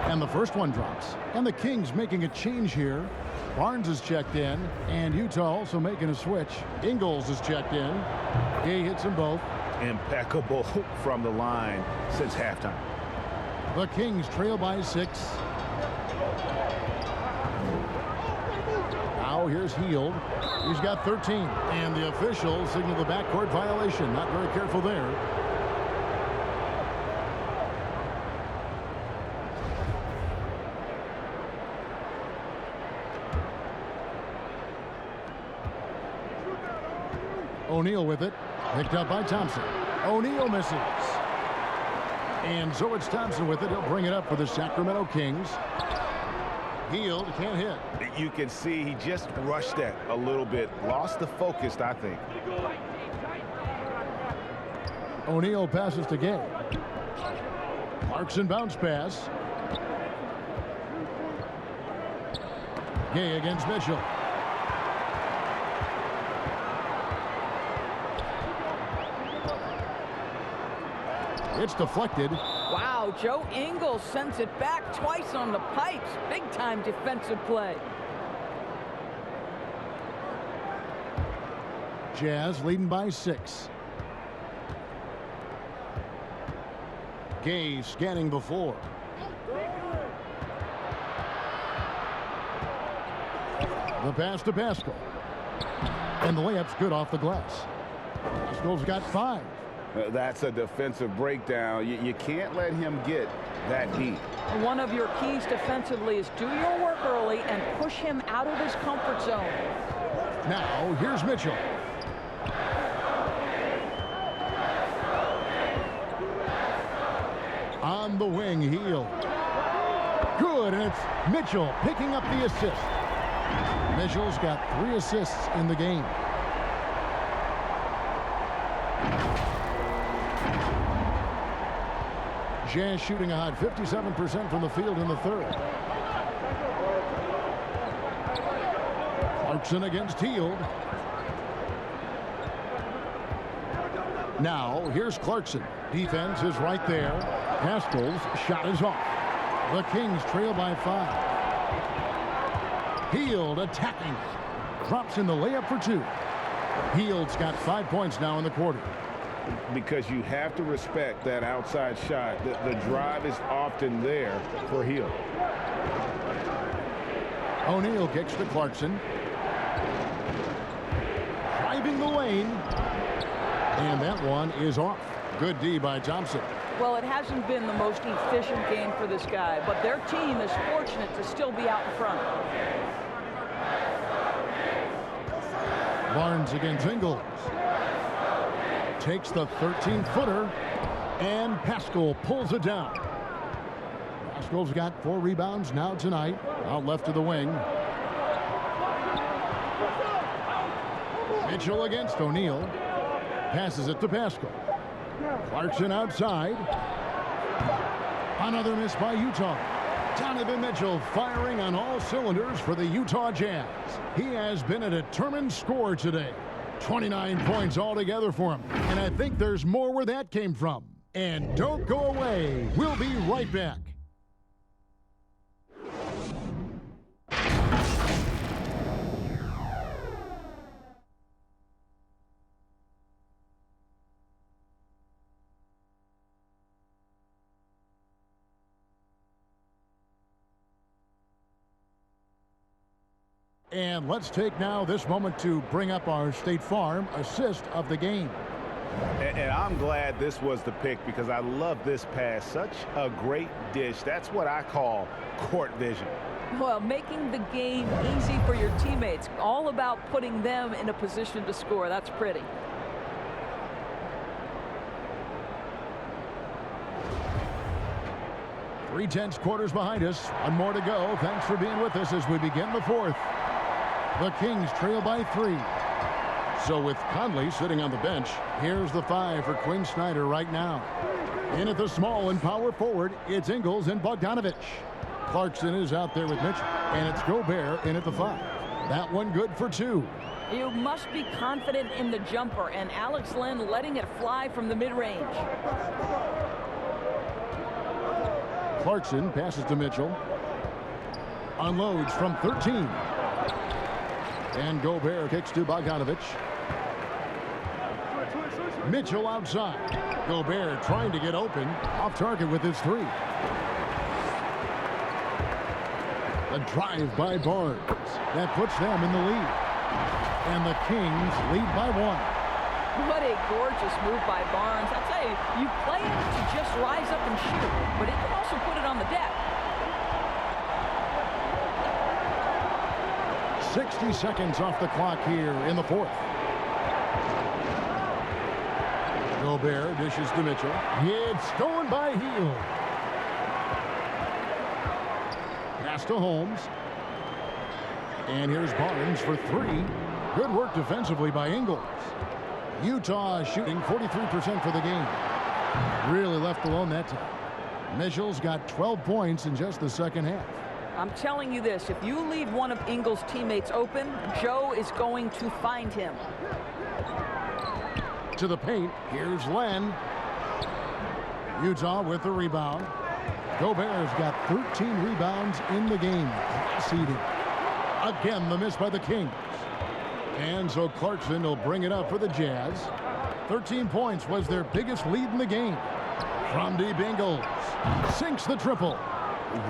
And the first one drops. And the Kings making a change here. Barnes is checked in, and Utah also making a switch. Ingles is checked in. He hits them both. Impeccable from the line since halftime. The Kings trail by 6. Now here's Hield. He's got 13. And the officials signal the backcourt violation. Not very careful there. O'Neal with it. Picked up by Thompson. O'Neal misses. And so it's Thompson with it. He'll bring it up for the Sacramento Kings. Hield can't hit. You can see he just rushed that a little bit. Lost the focus, I think. O'Neal passes to Gay. Clarkson bounce pass. Gay against Mitchell. It's deflected. Wow, Joe Ingles sends it back twice on the pipes. Big-time defensive play. Jazz leading by 6. Gay scanning the floor. The pass to Pascal. And the layup's good off the glass. Pascal's got 5. That's a defensive breakdown. You can't let him get that deep. One of your keys defensively is do your work early and push him out of his comfort zone. Now, here's Mitchell. On the wing, Hield. Good, and it's Mitchell picking up the assist. Mitchell's got 3 assists in the game. Jazz shooting a hot 57% from the field in the third. Clarkson against Hield. Now, here's Clarkson. Defense is right there. Pascal's shot is off. The Kings trail by 5. Hield attacking. Drops in the layup for 2. Hield's got 5 points now in the quarter. Because you have to respect that outside shot. The drive is often there for Hield. O'Neal kicks to Clarkson. Driving the lane. And that one is off. Good D by Thompson. Well, it hasn't been the most efficient game for this guy, but their team is fortunate to still be out in front. Barnes against Ingles. Takes the 13-footer, and Pascal pulls it down. Pascal's got 4 rebounds now tonight, out left of the wing. Mitchell against O'Neal. Passes it to Pascal. Clarkson outside. Another miss by Utah. Donovan Mitchell firing on all cylinders for the Utah Jazz. He has been a determined scorer today. 29 points altogether for him. And I think there's more where that came from. And don't go away. We'll be right back. And let's take now this moment to bring up our State Farm assist of the game. And I'm glad this was the pick because I love this pass. Such a great dish. That's what I call court vision. Well, making the game easy for your teammates. All about putting them in a position to score. That's pretty. Three-tenths quarters behind us. One more to go. Thanks for being with us as we begin the fourth. The Kings trail by 3. So with Conley sitting on the bench, here's the 5 for Quinn Snyder right now. In at the small and power forward, it's Ingles and Bogdanovich. Clarkson is out there with Mitch, and it's Gobert in at the 5. That one good for 2. You must be confident in the jumper, and Alex Len letting it fly from the mid-range. Clarkson passes to Mitchell. Unloads from 13. And Gobert kicks to Bogdanovich. Mitchell outside. Gobert trying to get open. Off target with his 3. A drive by Barnes. That puts them in the lead. And the Kings lead by 1. What a gorgeous move by Barnes. I tell you, you play him to just rise up and shoot, but he can also put it on the deck. 60 seconds off the clock here in the fourth. Gobert dishes to Mitchell. It's stolen by Hield. Pass to Holmes. And here's Barnes for 3. Good work defensively by Ingles. Utah shooting 43% for the game. Really left alone that time. Mitchell's got 12 points in just the second half. I'm telling you this, if you leave one of Ingles' teammates open, Joe is going to find him. To the paint, here's Len. Utah with the rebound. Gobert's got 13 rebounds in the game. Seeding. Again, the miss by the Kings. And so Clarkson will bring it up for the Jazz. 13 points was their biggest lead in the game. From deep, Ingles sinks the triple.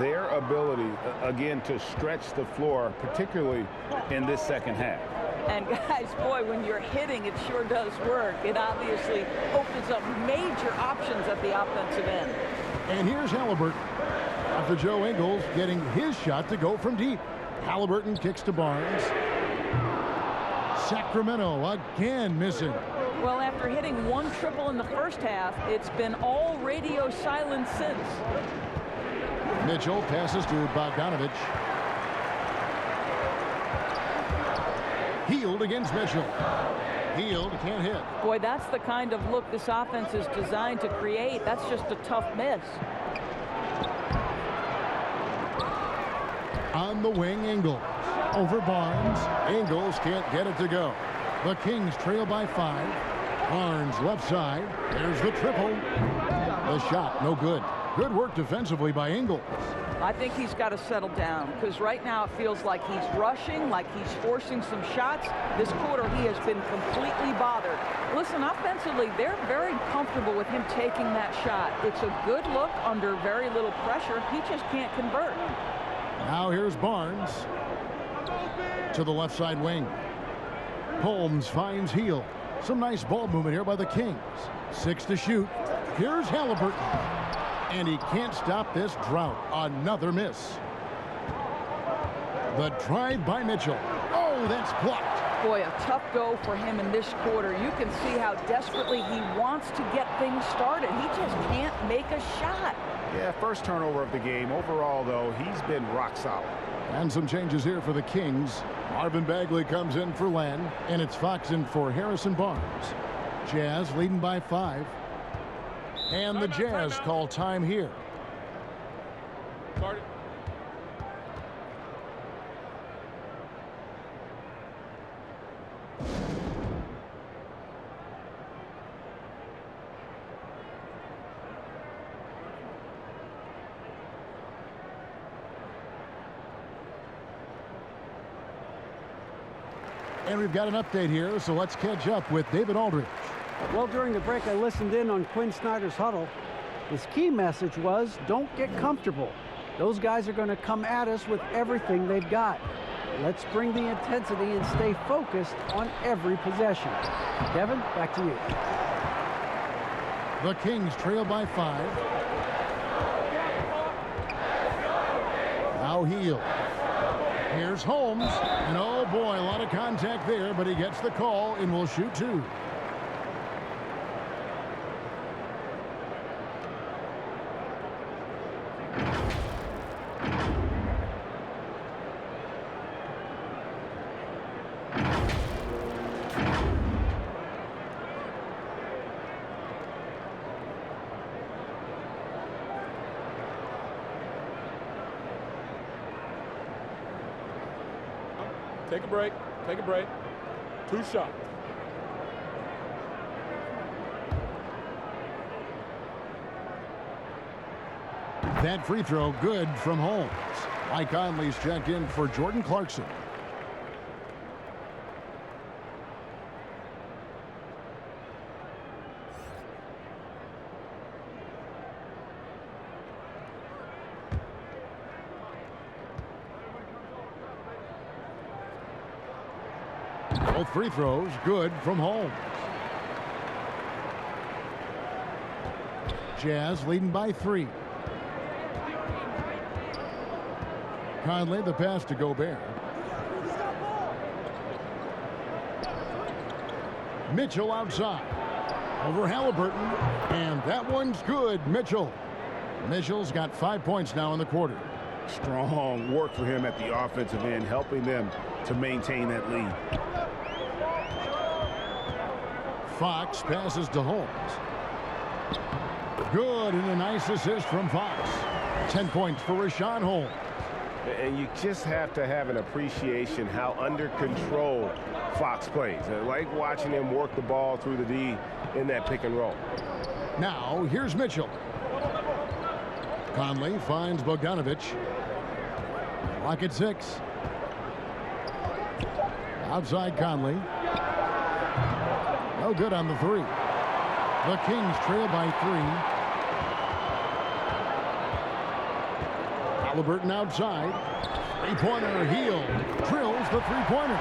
Their ability, again, to stretch the floor, particularly in this second half. And guys, boy, when you're hitting, it sure does work. It obviously opens up major options at the offensive end. And here's Halliburton. After Joe Ingles getting his shot to go from deep. Halliburton kicks to Barnes. Sacramento again missing. Well, after hitting 1 triple in the first half, it's been all radio silence since. Mitchell passes to Bogdanovich. Hield against Mitchell. Hield can't hit. Boy, that's the kind of look this offense is designed to create. That's just a tough miss. On the wing, Ingles. Over Barnes. Ingles can't get it to go. The Kings trail by 5. Barnes left side. There's the triple. The shot, no good. Good work defensively by Ingles. I think he's got to settle down because right now it feels like he's rushing, like he's forcing some shots. This quarter he has been completely bothered. Listen, offensively, they're very comfortable with him taking that shot. It's a good look under very little pressure. He just can't convert. Now here's Barnes to the left side wing. Holmes finds Hield. Some nice ball movement here by the Kings. 6 to shoot. Here's Halliburton. And he can't stop this drought. Another miss. The drive by Mitchell. Oh, that's blocked. Boy, a tough go for him in this quarter. You can see how desperately he wants to get things started. He just can't make a shot. Yeah, first turnover of the game. Overall, though, he's been rock solid. And some changes here for the Kings. Marvin Bagley comes in for Len, and it's Fox in for Harrison Barnes. Jazz leading by 5. And the Jazz call time here. Start it. And we've got an update here, so let's catch up with David Aldridge. Well, during the break, I listened in on Quinn Snyder's huddle. His key message was, don't get comfortable. Those guys are going to come at us with everything they've got. Let's bring the intensity and stay focused on every possession. Kevin, back to you. The Kings trail by 5. Now Hield. Here's Holmes. And oh boy, a lot of contact there, but he gets the call and will shoot 2. Take a break. Take a break. 2 shots. That free throw good from Holmes. Mike Conley's checked in for Jordan Clarkson. Both free throws good from Holmes. Jazz leading by 3. Conley, the pass to Gobert. Mitchell outside. Over Halliburton. And that one's good. Mitchell. Mitchell's got 5 points now in the quarter. Strong work for him at the offensive end, helping them to maintain that lead. Fox passes to Holmes. Good, and a nice assist from Fox. 10 points for Rashawn Holmes. And you just have to have an appreciation how under control Fox plays. I like watching him work the ball through the D in that pick and roll. Now, here's Mitchell. Conley finds Bogdanovich. Clock at 6. Outside Conley. No good on the 3. The Kings trail by 3. Halliburton outside. Three-pointer. Hield drills the three-pointer.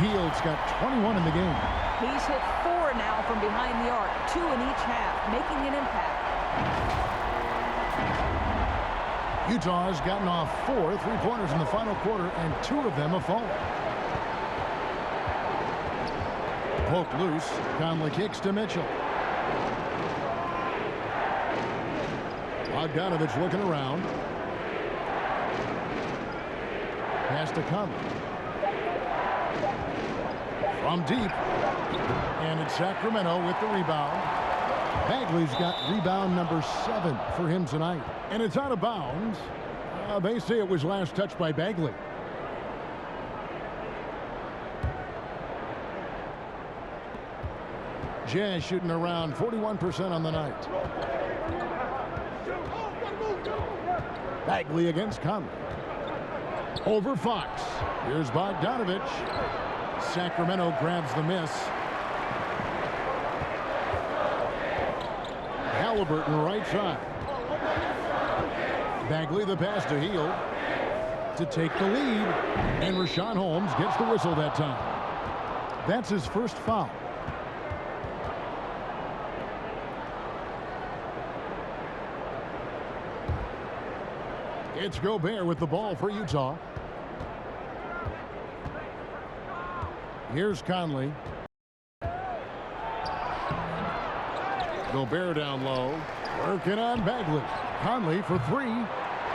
Hield's got 21 in the game. He's hit 4 now from behind the arc, 2 in each half, making an impact. Utah has gotten off 4 three-pointers in the final quarter, and 2 of them have fallen. Poked loose. Conley kicks to Mitchell. Bogdanovich looking around. Pass to Conley. From deep. And it's Sacramento with the rebound. Bagley's got rebound number 7 for him tonight. And it's out of bounds. They say it was last touched by Bagley. Jazz shooting around 41% on the night. Bagley against Conley. Over Fox. Here's Bogdanovich. Sacramento grabs the miss. Halliburton right side. Bagley the pass to Hield to take the lead. And Rashawn Holmes gets the whistle that time. That's his first foul. It's Gobert with the ball for Utah. Here's Conley. Gobert down low. Working on Bagley. Conley for 3.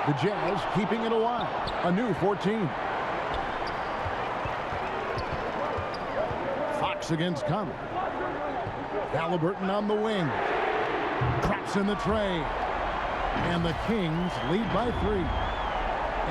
The Jazz keeping it alive. A new 14. Fox against Conley. Halliburton on the wing. Traps in the tray. And the Kings lead by 3.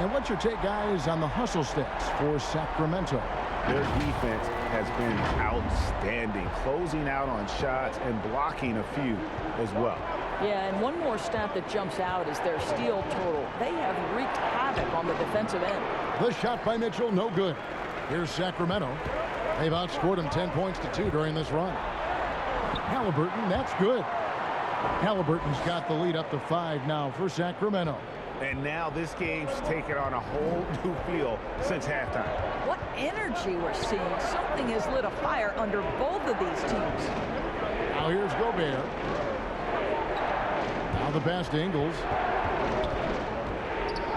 And what's your take, guys, on the hustle stats for Sacramento? Their defense has been outstanding, closing out on shots and blocking a few as well. Yeah, and one more stat that jumps out is their steal total. They have wreaked havoc on the defensive end. The shot by Mitchell, no good. Here's Sacramento. They've outscored them 10 points to 2 during this run. Halliburton, that's good. Halliburton's got the lead up to 5 now for Sacramento. And now this game's taken on a whole new feel since halftime. What energy we're seeing. Something has lit a fire under both of these teams. Now here's Gobert. Now the pass to Ingles.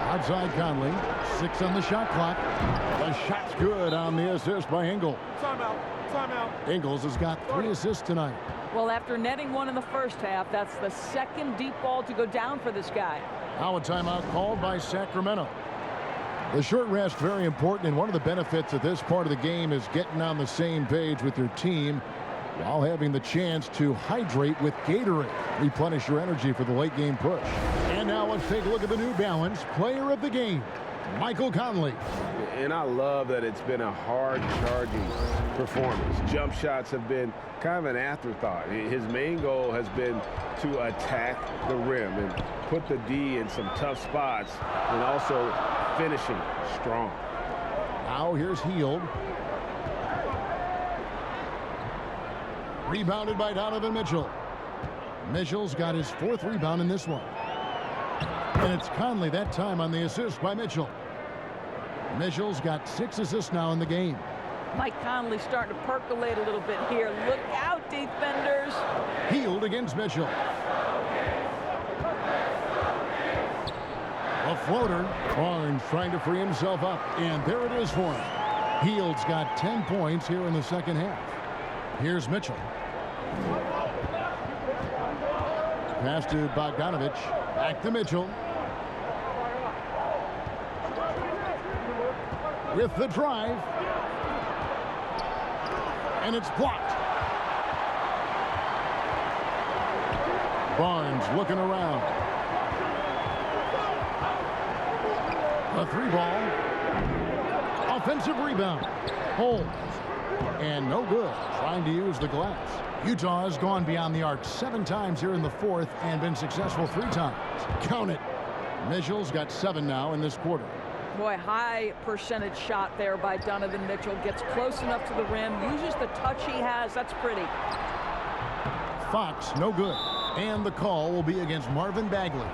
Outside Conley. 6 on the shot clock. The shot's good on the assist by Ingles. Timeout. Timeout. Ingles has got 3 assists tonight. Well, after netting 1 in the first half, that's the second deep ball to go down for this guy. Now a timeout called by Sacramento. The short rest, very important, and one of the benefits of this part of the game is getting on the same page with your team while having the chance to hydrate with Gatorade. Replenish your energy for the late game push. And now let's take a look at the New Balance player of the game, Michael Conley. And I love that it's been a hard-charging performance. Jump shots have been kind of an afterthought. His main goal has been to attack the rim and put the D in some tough spots and also finishing strong. Now here's Hield. Rebounded by Donovan Mitchell. Mitchell's got his 4th rebound in this one. And it's Conley that time on the assist by Mitchell. Mitchell's got 6 assists now in the game. Mike Conley starting to percolate a little bit here. Look out, defenders. Hield against Mitchell. A floater. Barnes trying to free himself up. And there it is for him. Hield's got 10 points here in the second half. Here's Mitchell. Pass to Bogdanovich. Back to Mitchell. With the drive. And it's blocked. Barnes looking around. A 3-ball. Offensive rebound. Holmes. And no good. Trying to use the glass. Utah has gone beyond the arc 7 times here in the 4th and been successful 3 times. Count it. Mitchell's got 7 now in this quarter. Boy, high percentage shot there by Donovan Mitchell. Gets close enough to the rim. Uses the touch he has. That's pretty. Fox, no good. And the call will be against Marvin Bagley.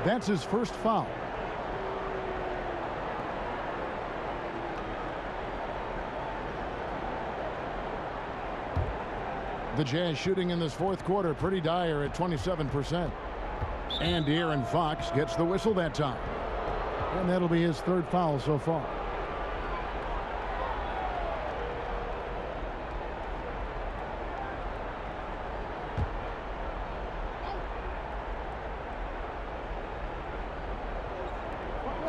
That's his first foul. The Jazz shooting in this 4th quarter pretty dire at 27%. And De'Aaron Fox gets the whistle that time. And that'll be his 3rd foul so far.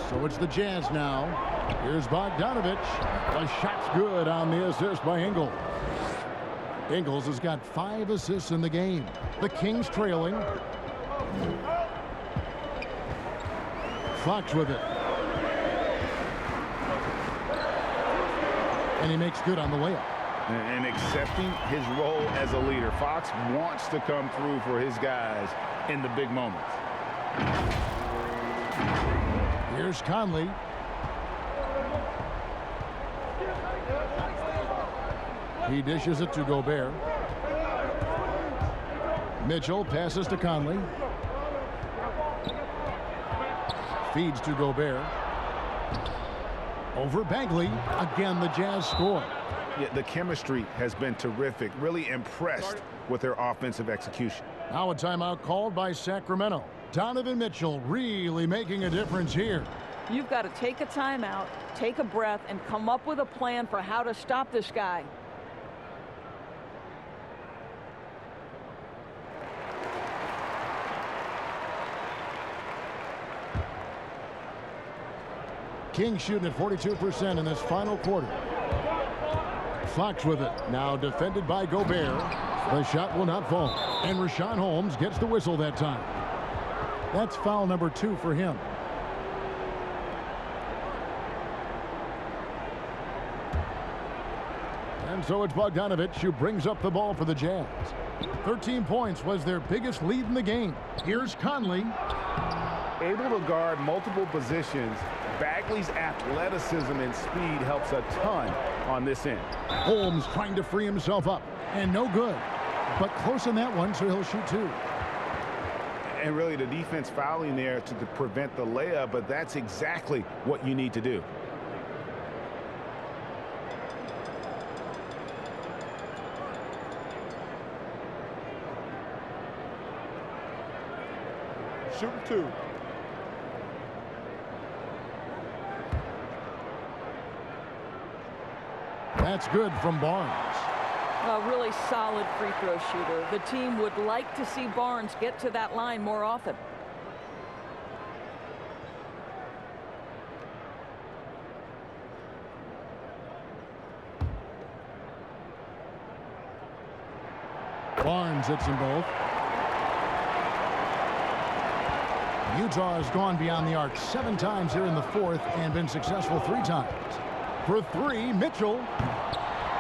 So it's the Jazz now. Here's Bogdanovich. The shot's good on the assist by Ingles. Ingles has got 5 assists in the game. The Kings trailing. Fox with it. And he makes good on the layup. And accepting his role as a leader. Fox wants to come through for his guys in the big moments. Here's Conley. He dishes it to Gobert. Mitchell passes to Conley. Feeds to Gobert. Over Bagley. Again, the Jazz score. Yeah, the chemistry has been terrific. Really impressed with their offensive execution. Now a timeout called by Sacramento. Donovan Mitchell really making a difference here. You've got to take a timeout, take a breath, and come up with a plan for how to stop this guy. King shooting at 42% in this final quarter. Fox with it. Now defended by Gobert. The shot will not fall. And Richaun Holmes gets the whistle that time. That's foul number 2 for him. And so it's Bogdanovich who brings up the ball for the Jazz. 13 points was their biggest lead in the game. Here's Conley. able to guard multiple positions. Bagley's athleticism and speed helps a ton on this end. Holmes trying to free himself up, and no good. But close on that one, so he'll shoot 2. And really the defense fouling there to prevent the layup, but that's exactly what you need to do. Shooting 2. That's good from Barnes. A really solid free throw shooter. The team would like to see Barnes get to that line more often. Barnes hits them both. Utah has gone beyond the arc 7 times here in the 4th and been successful 3 times. For 3, Mitchell,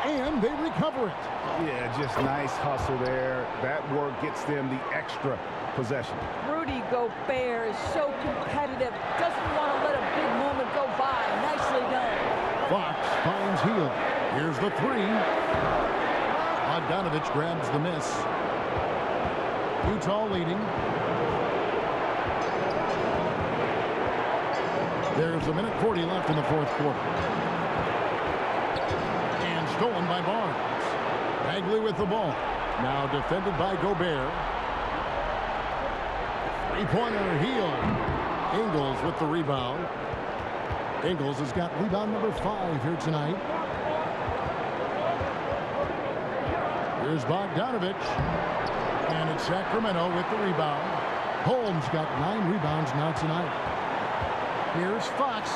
and they recover it. Yeah, just nice hustle there. That work gets them the extra possession. Rudy Gobert is so competitive. Doesn't want to let a big moment go by. Nicely done. Fox finds Hield. Here's the 3. Bogdanovich grabs the miss. Utah leading. There's 1:40 left in the 4th quarter. And stolen by Barnes. Bagley with the ball. Now defended by Gobert. 3-pointer Hield. Ingles with the rebound. Ingles has got rebound number 5 here tonight. Here's Bogdanovich. And it's Sacramento with the rebound. Holmes got 9 rebounds now tonight. Here's Fox.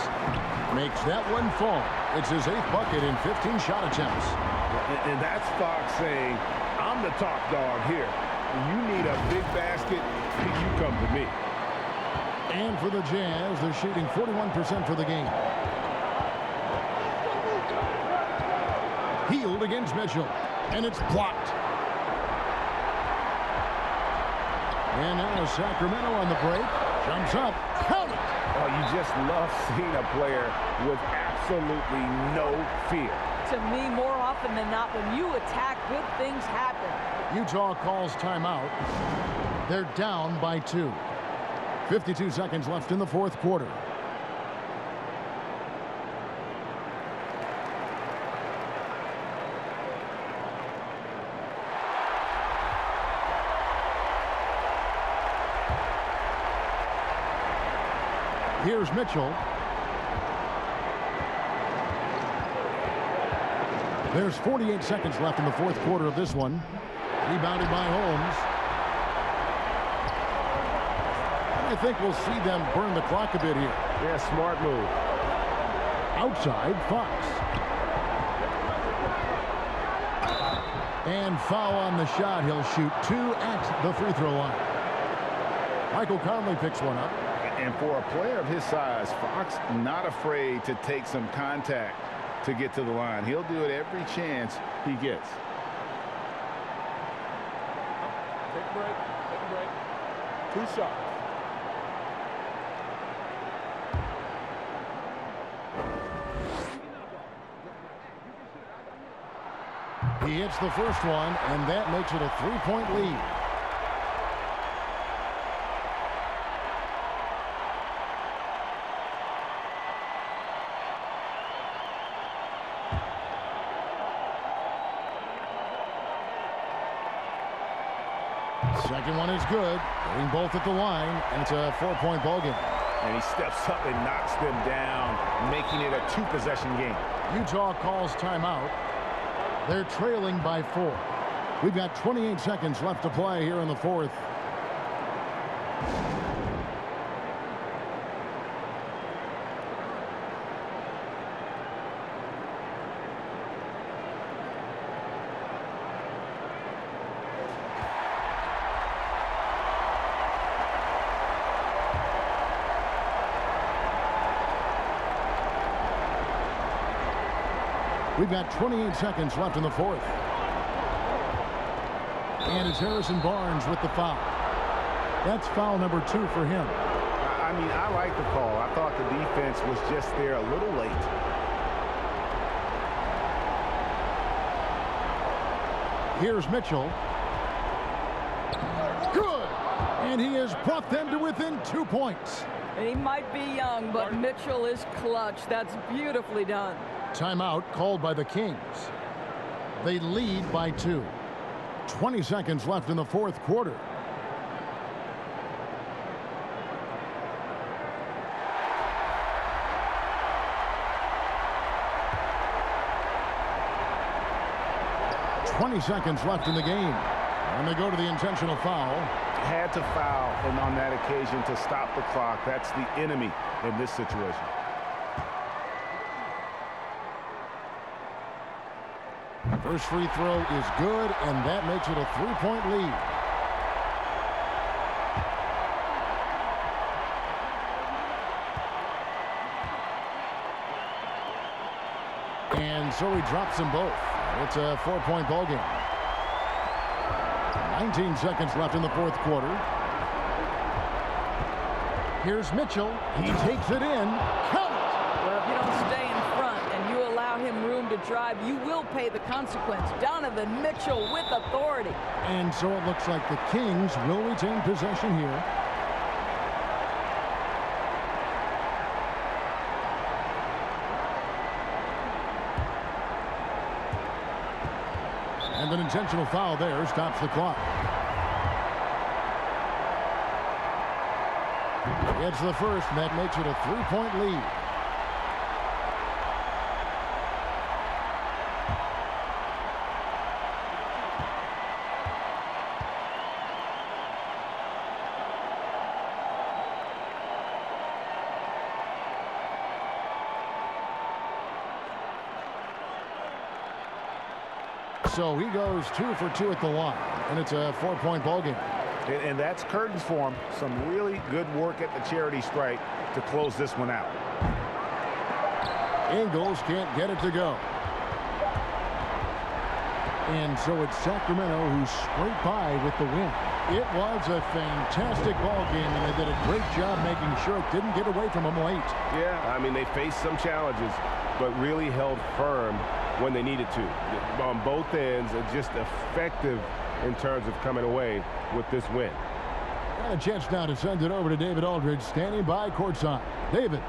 Makes that one fall. It's his 8th bucket in 15 shot attempts. And that's Fox saying, I'm the top dog here. You need a big basket, you come to me. And for the Jazz, they're shooting 41% for the game. Hield against Mitchell. And it's blocked. And now Sacramento on the break. Jumps up. Count it. Oh, you just love seeing a player with absolutely no fear. To me, more often than not, when you attack, good things happen. Utah calls timeout. They're down by 2. 52 seconds left in the 4th quarter. Here's Mitchell. There's 48 seconds left in the 4th quarter of this one. Rebounded by Holmes. I think we'll see them burn the clock a bit here. Yeah, smart move. Outside, Fox. And foul on the shot. He'll shoot 2 at the free throw line. Michael Conley picks one up. And for a player of his size, Fox not afraid to take some contact to get to the line. He'll do it every chance he gets. Take a break. Take a break. 2 shots. He hits the first one, and that makes it a 3-point lead. Second one is good. Getting both at the line, and it's a 4-point ball game. And he steps up and knocks them down, making it a 2-possession game. Utah calls timeout. They're trailing by 4. We've got 28 seconds left to play here in the 4th. We've got 28 seconds left in the 4th. And it's Harrison Barnes with the foul. That's foul number 2 for him. I mean, I like the call. I thought the defense was just there a little late. Here's Mitchell. Good. And he has brought them to within 2 points. He might be young, but Mitchell is clutch. That's beautifully done. Timeout called by the Kings. They lead by 2. 20 seconds left in the fourth quarter. .20 seconds left in the game. And they go to the intentional foul. Had to foul, and on that occasion to stop the clock. That's the enemy in this situation. First free throw is good, and that makes it a 3-point lead. And so he drops them both. It's a 4-point ball game. 19 seconds left in the fourth quarter. Here's Mitchell. He takes it in. Count it! Well, if you don't stay in front and you allow him room to drive, you will pay the consequence. Donovan Mitchell with authority. And so it looks like the Kings will retain possession here. And an intentional foul there stops the clock. It's the first, and that makes it a 3-point lead. So he goes 2 for 2 at the line, and it's a 4-point ball game. And that's curtains for him. Some really good work at the charity stripe to close this one out. Ingles can't get it to go. And so it's Sacramento who scraped by with the win. It was a fantastic ball game, and they did a great job making sure it didn't get away from them late. Yeah, I mean, they faced some challenges, but really held firm when they needed to. On both ends, are just effective in terms of coming away with this win. Got a chance now to send it over to David Aldridge, standing by courtside. David.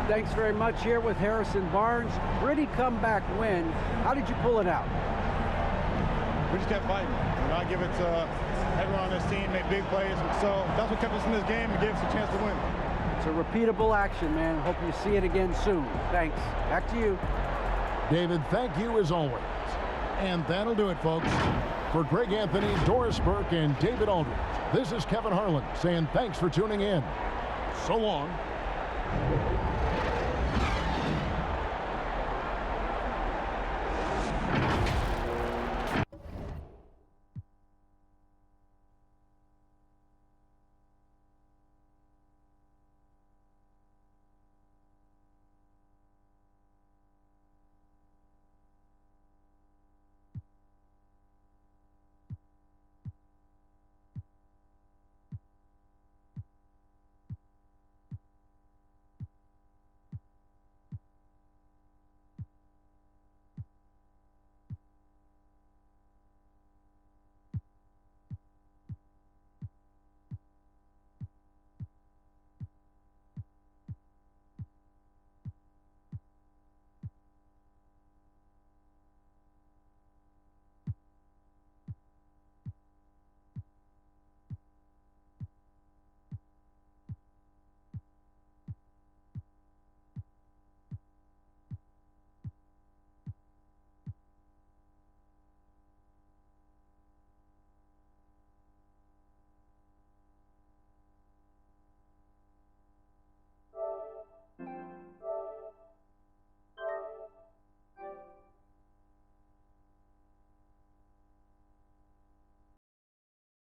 Thanks very much here with Harrison Barnes. Gritty comeback win. How did you pull it out? We just kept fighting. And I give it to everyone on this team, make big plays. So that's what kept us in this game and gave us a chance to win. It's a repeatable action, man. Hope you see it again soon. Thanks. Back to you. David, thank you as always. And that'll do it, folks. For Greg Anthony, Doris Burke, and David Aldridge, this is Kevin Harlan saying thanks for tuning in. So long.